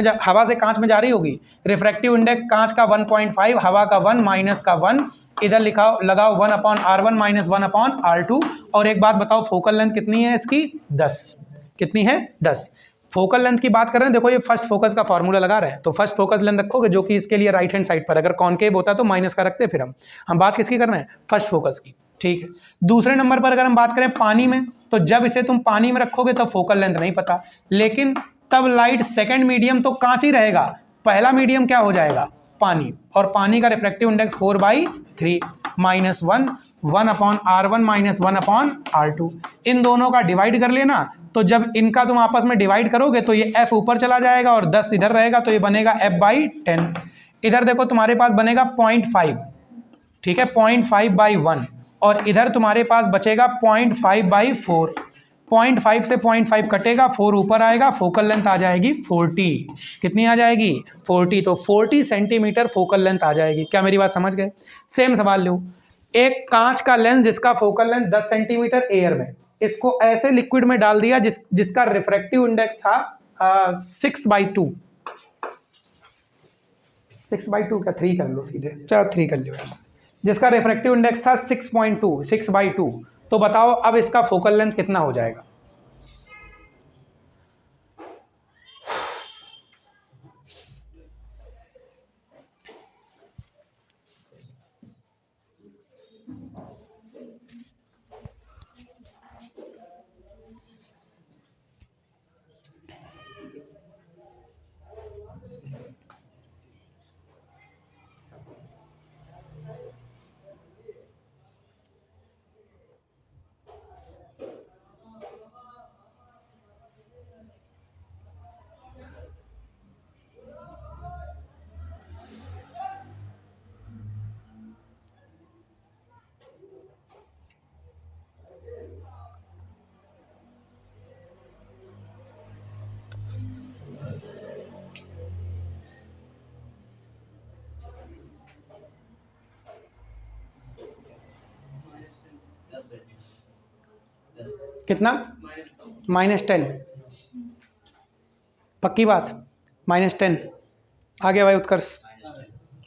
में जा रही होगी, रिफ्रैक्टिव इंडेक्स कांच का 1.5, हवा का 1, माइनस का 1, इधर लिखाओ लगाओ 1/R1 माइनस 1/R2। और एक बात बताओ, फोकल लेंथ कितनी है इसकी? 10। कितनी है? 10। फोकल लेंथ की बात कर रहे हैं, देखो ये फर्स्ट फोकस का फार्मूला लगा रहे हैं, तो फर्स्ट फोकस लेंथ रखोगे जो कि इसके लिए राइट हैंड साइड पर, अगर कॉनकेव होता तो माइनस का रखते। फिर हम बात किसकी कर रहे हैं? फर्स्ट फोकस की, ठीक है। दूसरे नंबर पर अगर हम बात करें पानी में, तो जब इसे तुम पानी में रखोगे तब फोकल लेंथ नहीं पता, लेकिन तब लाइट सेकेंड मीडियम तो कांच ही रहेगा, पहला मीडियम क्या हो जाएगा? पानी। और पानी का refractive index 4/3 minus 1, 1/R1 minus 1/R2। इन दोनों का डिवाइड कर लेना, तो जब इनका तुम आपस में डिवाइड करोगे तो ये f ऊपर चला जाएगा और 10 इधर रहेगा, तो ये बनेगा f/10। इधर देखो तुम्हारे पास बनेगा 0.5, ठीक है, 0.5/1, और इधर तुम्हारे पास बचेगा 0.5/4। 0.5 से 0.5 कटेगा, 4 ऊपर आएगा, फोकल लेंथ आ जाएगी 40। कितनी आ जाएगी? 40। तो 40 सेंटीमीटर फोकल लेंथ आ जाएगी। क्या मेरी बात समझ गए? सेम सवाल लो, एक कांच का लेंस जिसका फोकल लेंथ 10 सेंटीमीटर एयर में, इसको ऐसे लिक्विड में डाल दिया जिसका रिफ्रैक्टिव इंडेक्स था 6/2। 6/2 क्या 3 कर लो सीधे, चलो 3 कर लो, जिसका रिफ्रैक्टिव इंडेक्स था 6.2, 6/2। तो बताओ अब इसका फोकल लेंथ कितना हो जाएगा? कितना? -10। पक्की बात? -10 आ गया भाई उत्कर्ष?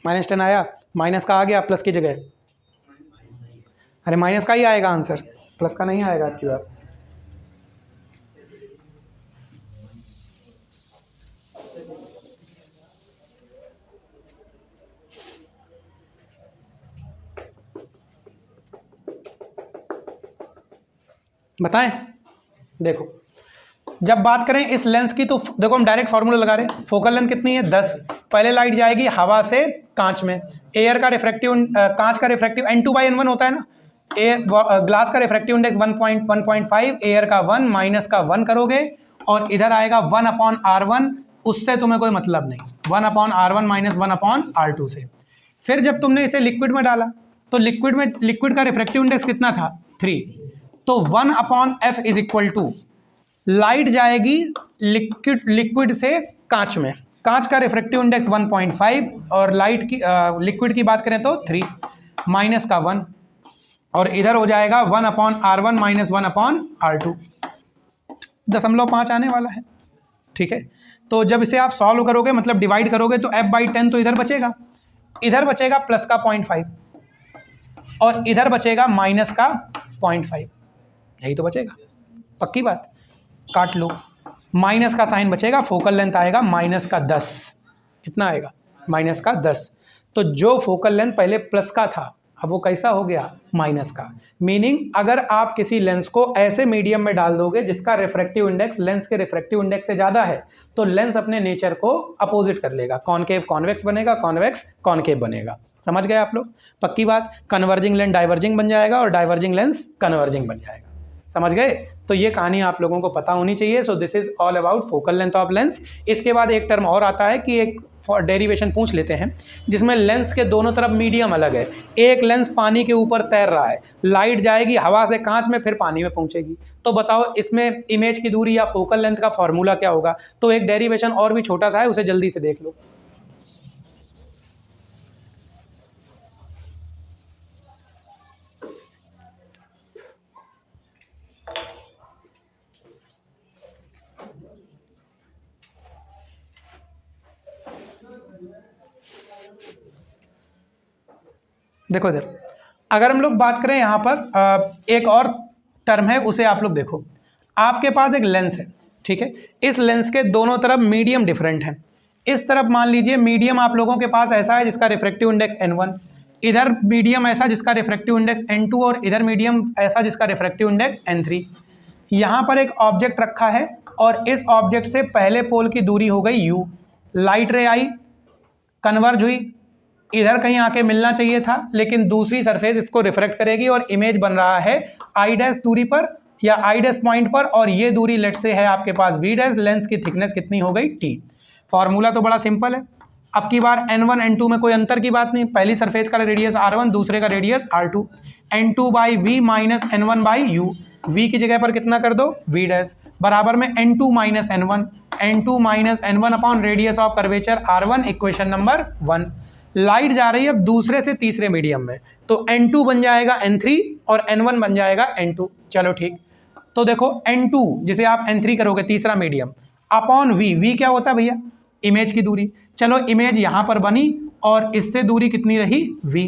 -10 आया, माइनस का आ गया प्लस की जगह? अरे माइनस का ही आएगा आंसर, प्लस का नहीं आएगा आपकी बात। बताएं? देखो, जब बात करें इस लेंस की तो देखो हम डायरेक्ट फार्मूला लगा रहे हैं। फोकल लेंथ कितनी है? 10। पहले लाइट जाएगी हवा से कांच में, एयर का रिफ्रैक्टिव कांच का रिफ्रैक्टिव N2/N1 होता है ना, ग्लास का रिफ्रैक्टिव इंडेक्स 1.5, एयर का 1, माइनस का 1 करोगे और इधर आएगा 1/R1, उससे तुम्हें कोई मतलब नहीं, 1/R1 माइनस 1/R2 से। फिर जब तुमने इसे लिक्विड में डाला तो लिक्विड का रिफ्रैक्टिव इंडेक्स कितना था? 3। तो 1/F is equal to, light जाएगी लिक्विड से कांच में, कांच का रिफ्रैक्टिव इंडेक्स 1.5 और लाइट की लिक्विड की बात करें तो 3, माइनस का 1, और इधर हो जाएगा 1/R1 माइनस 1/R2। 0.5 आने वाला है, ठीक है। तो जब इसे आप सॉल्व करोगे मतलब डिवाइड करोगे तो f/10 तो इधर बचेगा प्लस का 0.5 और इधर बचेगा माइनस का 0.5, यही तो बचेगा, पक्की बात, काट लो। माइनस का साइन बचेगा, फोकल लेंथ आएगा माइनस का 10, कितना आएगा माइनस का 10। तो जो फोकल लेंथ पहले प्लस का था अब वो कैसा हो गया माइनस का। मीनिंग अगर आप किसी लेंस को ऐसे मीडियम में डाल दोगे जिसका रिफ्रैक्टिव इंडेक्स लेंस के रिफ्रैक्टिव इंडेक्स से ज़्यादा है तो लेंस अपने नेचर को अपोजिट कर लेगा, कॉनकेव कॉन्वेक्स बनेगा, कॉन्वेक्स कॉनकेव बनेगा। समझ गए आप लोग, पक्की बात। कन्वर्जिंग लेंस डाइवर्जिंग बन जाएगा और डाइवर्जिंग लेंस कन्वर्जिंग बन जाएगा। समझ गए, तो ये कहानी आप लोगों को पता होनी चाहिए। सो this is all about focal length of lens. इसके बाद एक टर्म और आता है कि एक डेरिवेशन पूछ लेते हैं जिसमें लेंस के दोनों तरफ मीडियम अलग है। एक लेंस पानी के ऊपर तैर रहा है, लाइट जाएगी हवा से कांच में फिर पानी में पहुंचेगी, तो बताओ इसमें इमेज की दूरी या फोकल लेंथ का फॉर्मूला क्या होगा। तो एक डेरिवेशन और भी छोटा सा है, उसे जल्दी से देख लो। देखो इधर अगर हम लोग बात करें यहाँ पर एक और टर्म है, उसे आप लोग देखो। आपके पास एक लेंस है, ठीक है, इस लेंस के दोनों तरफ मीडियम डिफरेंट है। इस तरफ मान लीजिए मीडियम आप लोगों के पास ऐसा है जिसका रिफ्रैक्टिव इंडेक्स n1, इधर मीडियम ऐसा जिसका रिफ्रैक्टिव इंडेक्स n2 और इधर मीडियम ऐसा जिसका रिफ्रैक्टिव इंडेक्स n3। यहाँ पर एक ऑब्जेक्ट रखा है और इस ऑब्जेक्ट से पहले पोल की दूरी हो गई u, लाइट रे आई, कन्वर्ज हुई, इधर कहीं आके मिलना चाहिए था लेकिन दूसरी सरफेस इसको रिफ्रेक्ट करेगी और इमेज बन रहा है आई डैश दूरी पर या आई डैश पॉइंट पर, और ये दूरी लेट से है आपके पास v डैश। लेंस की थिकनेस कितनी हो गई t। फॉर्मूला तो बड़ा सिंपल है। अब की बार n1 n2 में कोई अंतर की बात नहीं, पहली सरफेस का रेडियस r1 दूसरे का radius r2, n2/v minus n1/u, v की जगह पर कितना कर दो v डैश बराबर में n2 minus n1, n2 minus n1 upon radius of curvature r1, equation number 1। Light जा रही है अब दूसरे से तीसरे मीडियम में, तो n2 बन जाएगा n3 और n1 बन जाएगा n2। चलो ठीक, तो देखो n2 जिसे आप n3 करोगे तीसरा मीडियम अपॉन v क्या होता है भैया इमेज की दूरी। चलो इमेज यहाँ पर बनी और इससे दूरी कितनी रही v,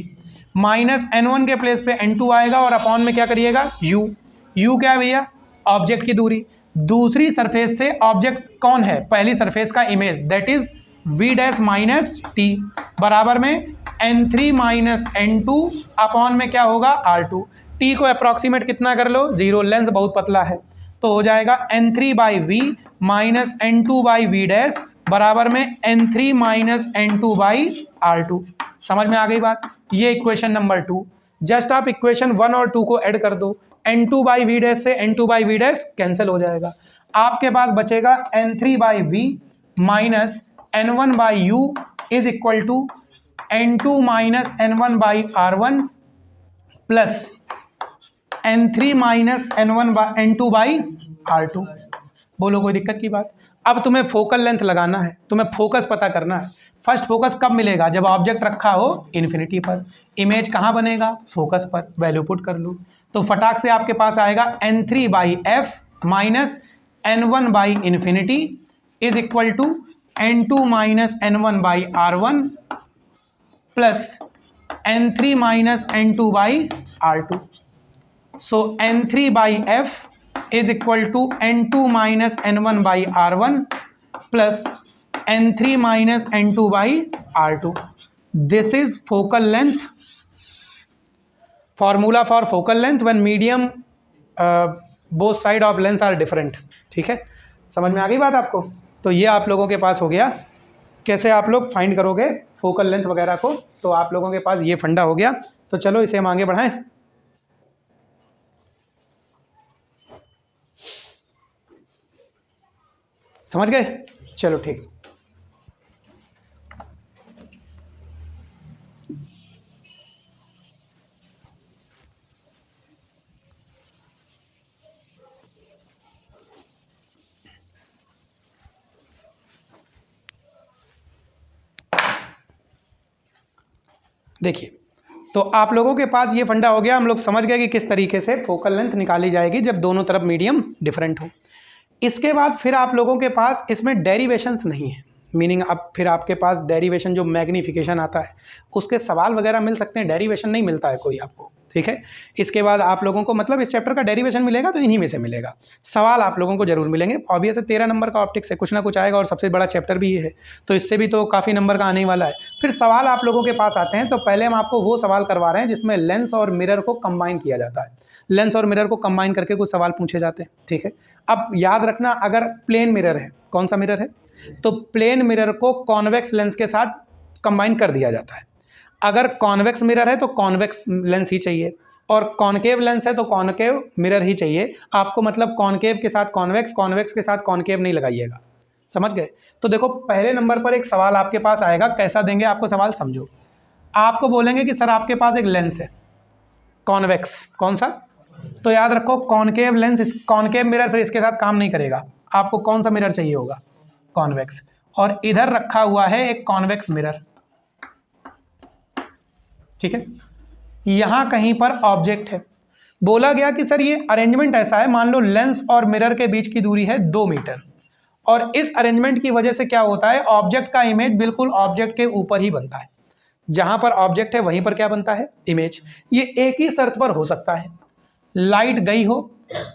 माइनस n1 के प्लेस पे n2 आएगा और अपॉन में क्या करिएगा u क्या है भैया ऑब्जेक्ट की दूरी। दूसरी सरफेस से ऑब्जेक्ट कौन है, पहली सरफेस का image, that is v dash minus t बराबर में n3 माइनस n2 अपॉन में क्या होगा r2। t को अप्रॉक्सीमेट कितना कर लो 0, लेंस बहुत पतला है, तो हो जाएगा n3/v माइनस n2/v डैश बराबर में n3 माइनस n2/r2। समझ में आ गई बात, ये इक्वेशन नंबर 2। जस्ट आप इक्वेशन 1 और 2 को ऐड कर दो, n2/v डैश से n2/v डैश कैंसिल हो जाएगा, आपके पास बचेगा n3/v minus n1/u is equal to n2 minus n1/r1 plus n3 minus n2/r2। बोलो कोई दिक्कत की बात। अब तुम्हें फोकल लेंथ लगाना है, तुम्हें फोकस पता करना है। फर्स्ट फोकस कब मिलेगा, जब ऑब्जेक्ट रखा हो इन्फिनिटी पर। इमेज कहाँ बनेगा, फोकस पर। वैल्यू पुट कर लो तो फटाक से आपके पास आएगा n3/f minus n1/infinity is equal to n2 minus n1/r1 plus n3 minus n2/r2। So n3/f is equal to n2 minus n1/r1 plus n3 minus n2/r2. This is focal length. Formula for focal length when medium both side of lens are different. ठीक है, समझ में आ गई बात आपको। तो ये आप लोगों के पास हो गया कैसे आप लोग फाइंड करोगे फोकल लेंथ वगैरह को, तो आप लोगों के पास ये फंडा हो गया। तो चलो इसे हम आगे बढ़ाएं। समझ गए, चलो ठीक। देखिए, तो आप लोगों के पास ये फंडा हो गया, हम लोग समझ गए कि किस तरीके से फोकल लेंथ निकाली जाएगी जब दोनों तरफ मीडियम डिफरेंट हो। इसके बाद फिर आप लोगों के पास इसमें डेरिवेशंस नहीं है, मीनिंग अब फिर आपके पास डेरिवेशन जो मैग्नीफिकेशन आता है उसके सवाल वगैरह मिल सकते हैं, डेरिवेशन नहीं मिलता है कोई आपको, ठीक है। इसके बाद आप लोगों को मतलब इस चैप्टर का डेरिवेशन मिलेगा तो इन्हीं में से मिलेगा, सवाल आप लोगों को जरूर मिलेंगे। ऑब्वियस है 13 नंबर का ऑप्टिक्स है, कुछ ना कुछ आएगा और सबसे बड़ा चैप्टर भी ये है, तो इससे भी तो काफ़ी नंबर का आने वाला है। फिर सवाल आप लोगों के पास आते हैं, तो पहले हम आपको वो सवाल करवा रहे हैं जिसमें लेंस और मिरर को कंबाइन किया जाता है, लेंस और मिरर को कंबाइन करके कुछ सवाल पूछे जाते हैं, ठीक है। अब याद रखना, अगर प्लेन मिरर है, कौन सा मिरर है, तो प्लेन मिरर को कॉन्वेक्स लेंस के साथ कंबाइन कर दिया जाता है। अगर कॉन्वेक्स मिरर है तो कॉन्वेक्स लेंस ही चाहिए, और कॉनकेव लेंस है तो कॉनकेव मिरर ही चाहिए आपको, मतलब कॉनकेव के साथ कॉन्वेक्स, कॉन्वेक्स के साथ कॉनकेव नहीं लगाइएगा, समझ गए। तो देखो पहले नंबर पर एक सवाल आपके पास आएगा, कैसा देंगे आपको सवाल, समझो। आपको बोलेंगे कि सर आपके पास एक लेंस है कॉन्वेक्स, कौन सा, तो याद रखो कॉनकेव लेंस, कॉनकेव मिरर फिर इसके साथ काम नहीं करेगा, आपको कौन सा मिरर चाहिए होगा, कॉन्वेक्स। और इधर रखा हुआ है एक कॉन्वेक्स मिरर, ठीक है। यहां कहीं पर ऑब्जेक्ट है, बोला गया कि सर ये अरेंजमेंट ऐसा है, मान लो लेंस और मिरर के बीच की दूरी है 2 मीटर, और इस अरेंजमेंट की वजह से क्या होता है, ऑब्जेक्ट का इमेज बिल्कुल ऑब्जेक्ट के ऊपर ही बनता है, जहां पर ऑब्जेक्ट है वहीं पर क्या बनता है, इमेज। ये एक ही शर्त पर हो सकता है, लाइट गई हो,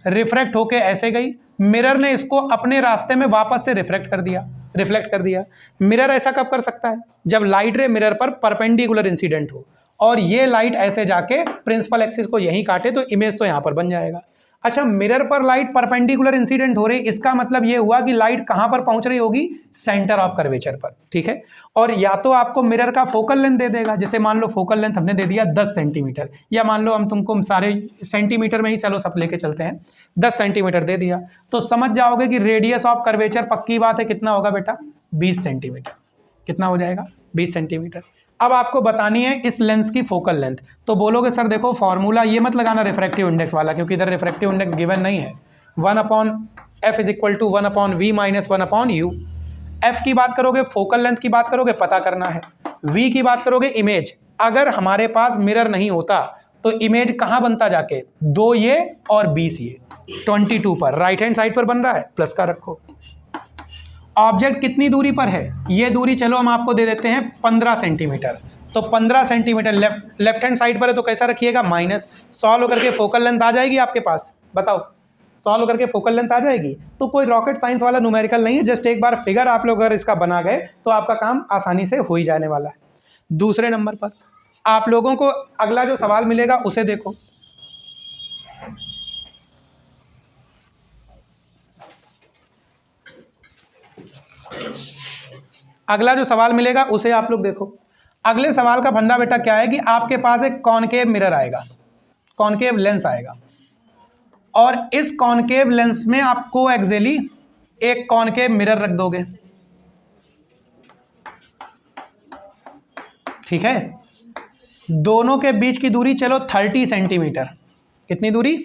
रिफ्रैक्ट होके ऐसे गई, मिरर ने इसको अपने रास्ते में वापस से रिफ्लेक्ट कर दिया। मिरर ऐसा कब कर सकता है, जब लाइट रे मिरर पर परपेंडिकुलर इंसिडेंट हो और ये लाइट ऐसे जाके प्रिंसिपल एक्सिस को यहीं काटे, तो इमेज तो यहां पर बन जाएगा। अच्छा, मिरर पर लाइट परपेंडिकुलर इंसिडेंट हो रही, इसका मतलब ये हुआ कि लाइट कहां पर पहुंच रही होगी, सेंटर ऑफ कर्वेचर पर, ठीक है। और या तो आपको मिरर का फोकल लेंथ दे देगा, जैसे मान लो फोकल लेंथ हमने दे दिया 10 सेंटीमीटर, या मान लो हम तुमको सारे सेंटीमीटर में ही चलो सब लेके चलते हैं, 10 सेंटीमीटर दे दिया, तो समझ जाओगे कि रेडियस ऑफ कर्वेचर पक्की बात है कितना होगा बेटा, 20 सेंटीमीटर। कितना हो जाएगा, 20 सेंटीमीटर। अब आपको बतानी है इस लेंस की फोकल लेंथ, तो बोलोगे सर देखो फॉर्मूला ये मत लगाना रिफ्रैक्टिव इंडेक्स वाला, क्योंकि इधर रिफ्रैक्टिव इंडेक्स गिवन नहीं है। 1/f = 1/v - 1/u। f की बात करोगे, फोकल लेंथ की बात करोगे, पता करना है। v की बात करोगे, इमेज। अगर हमारे पास मिरर नहीं होता तो इमेज कहां बनता जाके, 2 ये और 20 ये, 22 पर राइट हैंड साइड पर बन रहा है, प्लस का रखो। ऑब्जेक्ट कितनी दूरी पर है, ये दूरी चलो हम आपको दे देते हैं 15 सेंटीमीटर, तो 15 सेंटीमीटर लेफ्ट हैंड साइड पर है, तो कैसा रखिएगा, माइनस। सॉल्व करके फोकल लेंथ आ जाएगी आपके पास, बताओ, सॉल्व करके फोकल लेंथ आ जाएगी। तो कोई रॉकेट साइंस वाला न्यूमेरिकल नहीं है, जस्ट एक बार फिगर आप लोग अगर इसका बना गए तो आपका काम आसानी से हो ही जाने वाला है। दूसरे नंबर पर आप लोगों को अगला जो सवाल मिलेगा उसे देखो, अगला जो सवाल मिलेगा उसे आप लोग देखो। अगले सवाल का फंडा बेटा क्या है कि आपके पास एक कॉनकेव मिरर आएगा, कॉनकेव लेंस आएगा, और इस कॉनकेव लेंस में आपको एक्जेली एक कॉनकेव मिरर रख दोगे, ठीक है। दोनों के बीच की दूरी चलो 30 सेंटीमीटर, कितनी दूरी,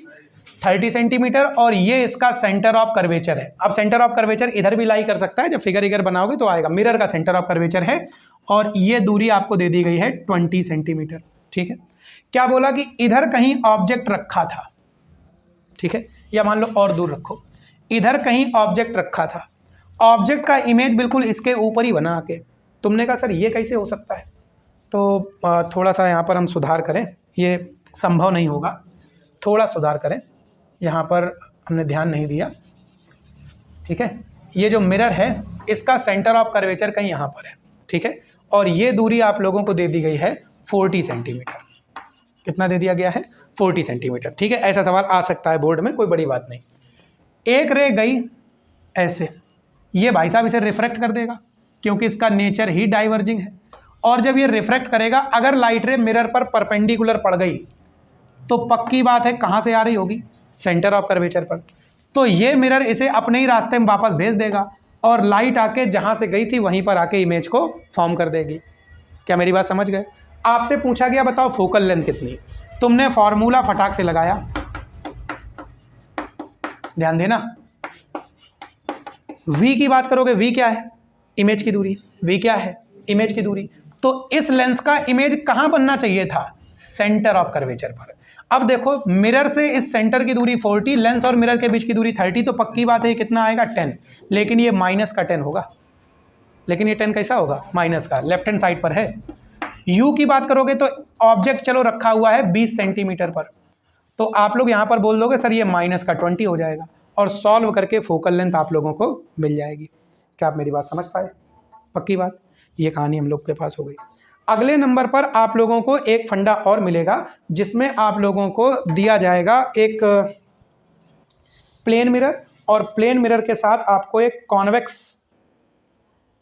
30 सेंटीमीटर, और ये इसका सेंटर ऑफ कर्वेचर है। अब सेंटर ऑफ कर्वेचर इधर भी लाई कर सकता है, जब फिगर इगर बनाओगे तो आएगा, मिरर का सेंटर ऑफ कर्वेचर है, और ये दूरी आपको दे दी गई है 20 सेंटीमीटर, ठीक है। क्या बोला कि इधर कहीं ऑब्जेक्ट रखा था, ठीक है, या मान लो और दूर रखो, इधर कहीं ऑब्जेक्ट रखा था, ऑब्जेक्ट का इमेज बिल्कुल इसके ऊपर ही बना के, तुमने कहा सर ये कैसे हो सकता है, तो थोड़ा सा यहाँ पर हम सुधार करें, ये संभव नहीं होगा, थोड़ा सुधार करें, यहाँ पर हमने ध्यान नहीं दिया, ठीक है। ये जो मिरर है इसका सेंटर ऑफ कर्वेचर कहीं यहाँ पर है, ठीक है, और ये दूरी आप लोगों को दे दी गई है 40 सेंटीमीटर। कितना दे दिया गया है, 40 सेंटीमीटर, ठीक है। ऐसा सवाल आ सकता है बोर्ड में, कोई बड़ी बात नहीं। एक रे गई ऐसे, ये भाई साहब इसे रिफ्रैक्ट कर देगा क्योंकि इसका नेचर ही डाइवर्जिंग है, और जब ये रिफ्रैक्ट करेगा, अगर लाइट रे मिरर पर परपेंडिकुलर पड़ गई तो पक्की बात है कहाँ से आ रही होगी, सेंटर ऑफ कर्वेचर पर, तो ये मिरर इसे अपने ही रास्ते में वापस भेज देगा, और लाइट आके जहाँ से गई थी वहीं पर आके इमेज को फॉर्म कर देगी। क्या मेरी बात समझ गए। आपसे पूछा गया बताओ फोकल लेंथ कितनी, तुमने फॉर्मूला फटाक से लगाया, ध्यान देना। v की बात करोगे, v क्या है, इमेज की दूरी, v क्या है, इमेज की दूरी, तो इस लेंस का इमेज कहाँ बनना चाहिए था, सेंटर ऑफ कर्वेचर पर। अब देखो मिरर से इस सेंटर की दूरी 40, लेंस और मिरर के बीच की दूरी 30, तो पक्की बात है कितना आएगा 10, लेकिन ये माइनस का 10 होगा। लेकिन ये 10 कैसा होगा? माइनस का, लेफ्ट हैंड साइड पर है। यू की बात करोगे तो ऑब्जेक्ट चलो रखा हुआ है 20 सेंटीमीटर पर, तो आप लोग यहां पर बोल दोगे सर ये माइनस का 20 हो जाएगा, और सॉल्व करके फोकल लेंथ आप लोगों को मिल जाएगी। क्या आप मेरी बात समझ पाए? पक्की बात, ये कहानी हम लोग के पास हो गई। अगले नंबर पर आप लोगों को एक फंडा और मिलेगा, जिसमें आप लोगों को दिया जाएगा एक प्लेन मिरर, और प्लेन मिरर के साथ आपको एक कॉन्वेक्स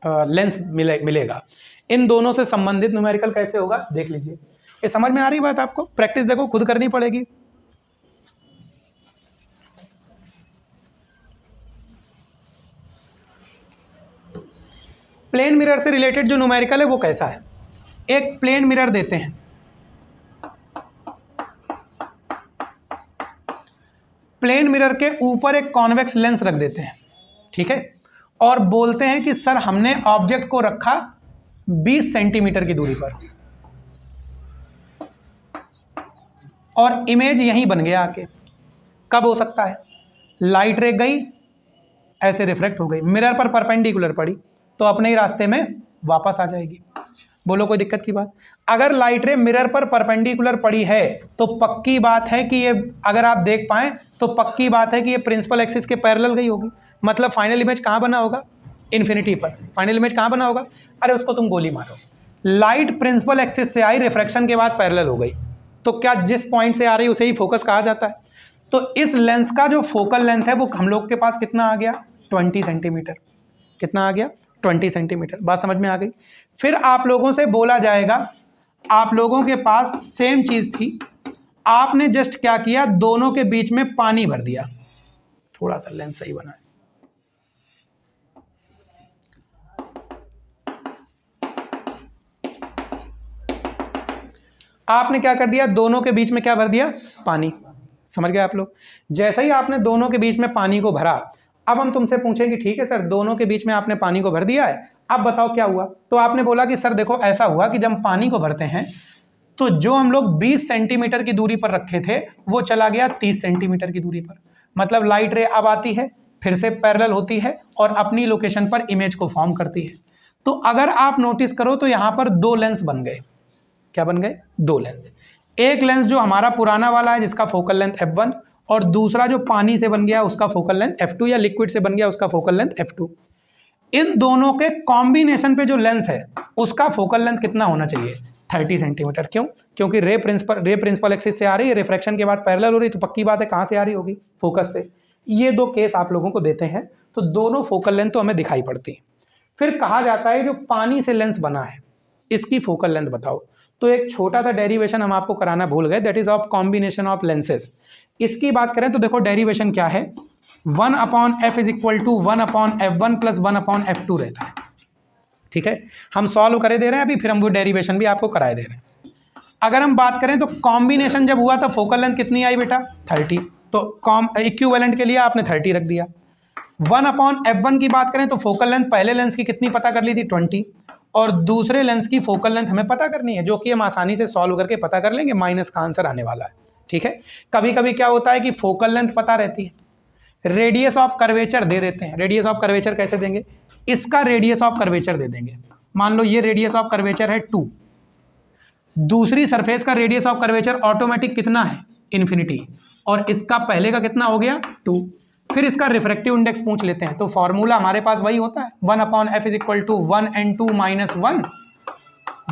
लेंस मिलेगा। इन दोनों से संबंधित न्यूमेरिकल कैसे होगा देख लीजिए। ये समझ में आ रही बात आपको? प्रैक्टिस देखो खुद करनी पड़ेगी। प्लेन मिरर से रिलेटेड जो न्यूमेरिकल है वो कैसा है? एक प्लेन मिरर देते हैं, प्लेन मिरर के ऊपर एक कॉन्वेक्स लेंस रख देते हैं, ठीक है, और बोलते हैं कि सर हमने ऑब्जेक्ट को रखा 20 सेंटीमीटर की दूरी पर, और इमेज यहीं बन गया आके। कब हो सकता है? लाइट रे गई, ऐसे रिफ्लेक्ट हो गई, मिरर पर परपेंडिकुलर पड़ी, तो अपने ही रास्ते में वापस आ जाएगी। बोलो कोई दिक्कत की बात? अगर लाइट रे मिरर पर परपेंडिकुलर पड़ी है तो पक्की बात है कि ये, अगर आप देख पाएं तो पक्की बात है कि ये प्रिंसिपल एक्सिस के पैरेलल गई होगी। मतलब फाइनल इमेज कहाँ बना होगा? इन्फिनिटी पर। फाइनल इमेज कहाँ बना होगा? अरे उसको तुम गोली मारो, लाइट प्रिंसिपल एक्सिस से आई, रिफ्रैक्शन के बाद पैरेलल हो गई, तो क्या जिस पॉइंट से आ रही उसे ही फोकस कहा जाता है? तो इस लेंस का जो फोकल लेंथ है वो हम लोग के पास कितना आ गया? 20 सेंटीमीटर। कितना आ गया? 20 सेंटीमीटर। बात समझ में आ गई? फिर आप लोगों से बोला जाएगा, आप लोगों के पास सेम चीज थी, आपने जस्ट क्या किया, दोनों के बीच में पानी भर दिया। थोड़ा सा लेंस सही बना है, आपने क्या कर दिया, दोनों के बीच में क्या भर दिया? पानी। समझ गए आप लोग? जैसे ही आपने दोनों के बीच में पानी को भरा, अब हम तुमसे पूछेंगे ठीक है सर दोनों के बीच में आपने पानी को भर दिया है, अब बताओ क्या हुआ? तो आपने बोला कि सर देखो ऐसा हुआ कि जब पानी को भरते हैं तो जो हम लोग 20 सेंटीमीटर की दूरी पर रखे थे वो चला गया 30 सेंटीमीटर की दूरी पर। मतलब लाइट रे अब आती है, फिर से पैरेलल होती है और अपनी लोकेशन पर इमेज को फॉर्म करती है। तो अगर आप नोटिस करो तो यहां पर दो लेंस बन गए। क्या बन गए? दो लेंस। एक लेंस जो हमारा पुराना वाला है जिसका फोकल लेंथ f1, और दूसरा जो पानी से बन गया उसका फोकल लेंथ f2, या लिक्विड से बन गया उसका फोकल लेंथ f2। इन दोनों के कॉम्बिनेशन पे जो लेंस है उसका फोकल लेंथ कितना होना चाहिए? 30 सेंटीमीटर। क्यों? क्योंकि रे प्रिंसिपल एक्सिस से आ रही है, रिफ्रैक्शन के बाद पैरेलल हो रही, तो पक्की बात है कहां से आ रही होगी? फोकस से। ये दो केस आप लोगों को देते हैं, तो दोनों फोकल लेंथ तो हमें दिखाई पड़ती है। फिर कहा जाता है जो पानी से लेंस बना है इसकी फोकल लेंथ बताओ। तो एक छोटा सा डेरिवेशन हम आपको कराना भूल गए, that is of combination of lenses. इसकी बात करें तो देखो डेरिवेशन क्या है, 1/f is equal to 1/f1 plus 1/f2 रहता है। ठीक है, हम सॉल्व करे दे रहे हैं अभी, फिर हम वो डेरिवेशन भी आपको कराए दे रहे हैं। अगर हम बात करें तो कॉम्बिनेशन जब हुआ तो फोकल लेंथ कितनी आई बेटा? 30। तो इक्विवेलेंट के लिए आपने 30 रख दिया। 1/f1 की बात करें तो फोकल लेंथ पहले लेंस की कितनी पता कर ली थी? 20, और दूसरे लेंस की फोकल लेंथ हमें पता करनी है, जो कि हम आसानी से सॉल्व करके पता कर लेंगे, माइनस का आंसर आने वाला है। ठीक है, कभी कभी क्या होता है कि फोकल लेंथ पता रहती है, रेडियस ऑफ कर्वेचर दे देते हैं। रेडियस ऑफ कर्वेचर कैसे देंगे? इसका रेडियस ऑफ कर्वेचर दे देंगे। मान लो ये रेडियस ऑफ कर्वेचर है 2, दूसरी सरफेस का रेडियस ऑफ कर्वेचर ऑटोमेटिक कितना है? इन्फिनिटी, और इसका पहले का कितना हो गया? 2। फिर इसका रिफ्रैक्टिव इंडेक्स पूछ लेते हैं, तो फॉर्मूला हमारे पास वही होता है, 1/f is equal to 1n2 minus 1,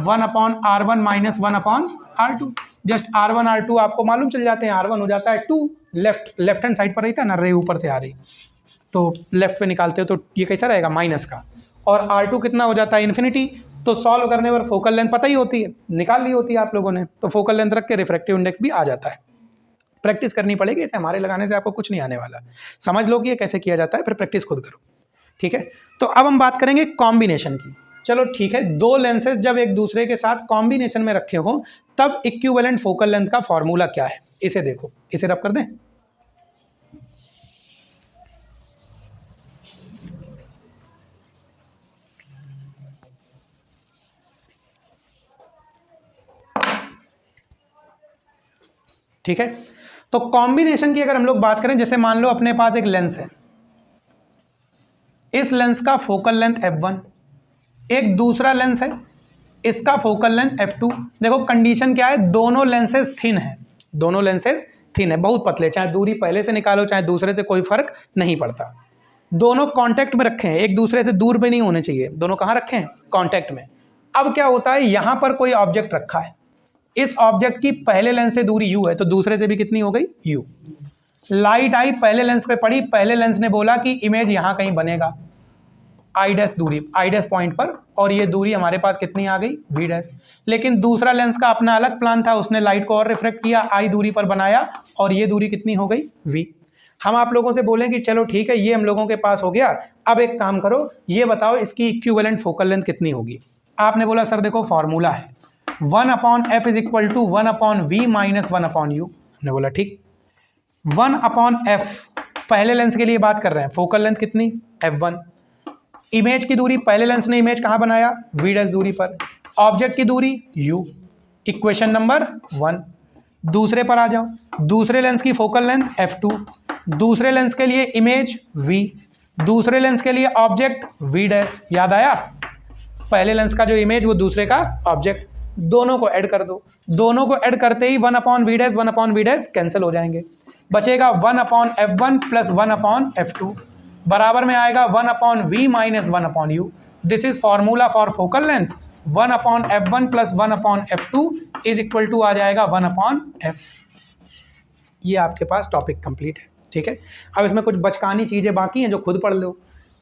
1/r1 minus 1/r2। Just r1 r2 आपको मालूम चल जाते हैं, r1 हो जाता है 2, लेफ्ट हैंड साइड पर रहता है ना, रे ऊपर से आ रही, तो लेफ्ट पे निकालते हो तो ये कैसा रहेगा? माइनस का, और r2 कितना हो जाता है? इन्फिनिटी। तो सॉल्व करने पर फोकल लेंथ पता ही होती है, निकाल ली होती है आप लोगों ने, तो फोकल लेंथ रख के रिफ्रैक्टिव इंडेक्स भी आ जाता है। प्रैक्टिस करनी पड़ेगी, इसे हमारे लगाने से आपको कुछ नहीं आने वाला। समझ लो कि ये कैसे किया जाता है, फिर प्रैक्टिस खुद करो। ठीक है, तो अब हम बात करेंगे कॉम्बिनेशन की। चलो ठीक है, दो लेंसेज जब एक दूसरे के साथ कॉम्बिनेशन में रखे हो तब इक्विवेलेंट फोकल लेंथ का फॉर्मूला क्या है? इसे देखो, इसे रब कर दें। ठीक है। तो कॉम्बिनेशन की अगर हम लोग बात करें, जैसे मान लो अपने पास एक लेंस है, इस लेंस का फोकल लेंथ f1, एक दूसरा लेंस है, इसका फोकल लेंथ f2। देखो कंडीशन क्या है, दोनों लेंसेज थिन है, दोनों लेंसेज थिन है, बहुत पतले, चाहे दूरी पहले से निकालो चाहे दूसरे से, कोई फर्क नहीं पड़ता। दोनों कांटेक्ट में रखे हैं, एक दूसरे से दूर पे नहीं होने चाहिए, दोनों कहाँ रखे हैं, कांटेक्ट में। अब क्या होता है, यहां पर कोई ऑब्जेक्ट रखा है, इस ऑब्जेक्ट की पहले लेंस से दूरी u है, तो दूसरे से भी कितनी हो गई, u। लाइट आई पहले लेंस पे पड़ी, पहले लेंस ने बोला कि इमेज यहां कहीं बनेगा, आई डैश दूरी, आई डैश पॉइंट पर, और ये दूरी हमारे पास कितनी आ गई, v डैश। लेकिन दूसरा लेंस का अपना अलग प्लान था, उसने लाइट को और रिफ्लेक्ट किया, आई दूरी पर बनाया, और ये दूरी कितनी हो गई, v। हम आप लोगों से बोलें कि चलो ठीक है, ये हम लोगों के पास हो गया, अब एक काम करो, ये बताओ इसकी इक्विवेलेंट फोकल लेंथ कितनी होगी। आपने बोला सर देखो फॉर्मूला है 1/f is equal to 1/v minus 1/u। हमने बोला ठीक, 1/f पहले लेंस के लिए बात कर रहे हैं, फोकल लेंथ कितनी, f1। इमेज की दूरी, पहले लेंस ने इमेज कहाँ बनाया, v डैश दूरी पर, ऑब्जेक्ट की दूरी u, इक्वेशन नंबर 1। दूसरे पर आ जाओ, दूसरे लेंस की फोकल लेंथ f2, दूसरे लेंस के लिए इमेज v, दूसरे लेंस के लिए ऑब्जेक्ट v डैश। याद आया, पहले लेंस का जो इमेज वो दूसरे का ऑब्जेक्ट, दोनों को ऐड कर दो, दोनों को ऐड करते ही 1/v dash 1/v dash cancel हो जाएंगे, बचेगा 1/f1 प्लस 1/f2 बराबर में आएगा 1/v minus 1/u। This is formula for focal length, 1/f1 plus 1/f2 is equal to आ जाएगा 1/f। ये आपके पास टॉपिक कंप्लीट है, ठीक है। अब इसमें कुछ बचकानी चीज़ें बाकी हैं जो खुद पढ़ लो,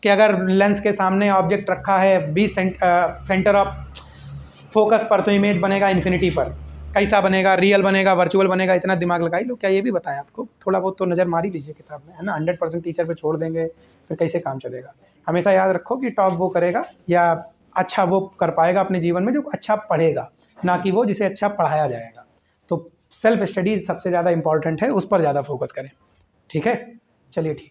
कि अगर लेंस के सामने ऑब्जेक्ट रखा है 20 सेंटर ऑफ फोकस पर, तो इमेज बनेगा इन्फिनिटी पर, कैसा बनेगा, रियल बनेगा, वर्चुअल बनेगा, इतना दिमाग लगाई लो। क्या ये भी बताया आपको, थोड़ा बहुत तो नज़र मारी लीजिए किताब में, है ना। 100% टीचर पे छोड़ देंगे फिर कैसे काम चलेगा। हमेशा याद रखो कि टॉप वो करेगा या अच्छा वो कर पाएगा अपने जीवन में जो अच्छा पढ़ेगा, ना कि वो जिसे अच्छा पढ़ाया जाएगा। तो सेल्फ स्टडी सबसे ज़्यादा इंपॉर्टेंट है, उस पर ज़्यादा फोकस करें, ठीक है। चलिए ठीक।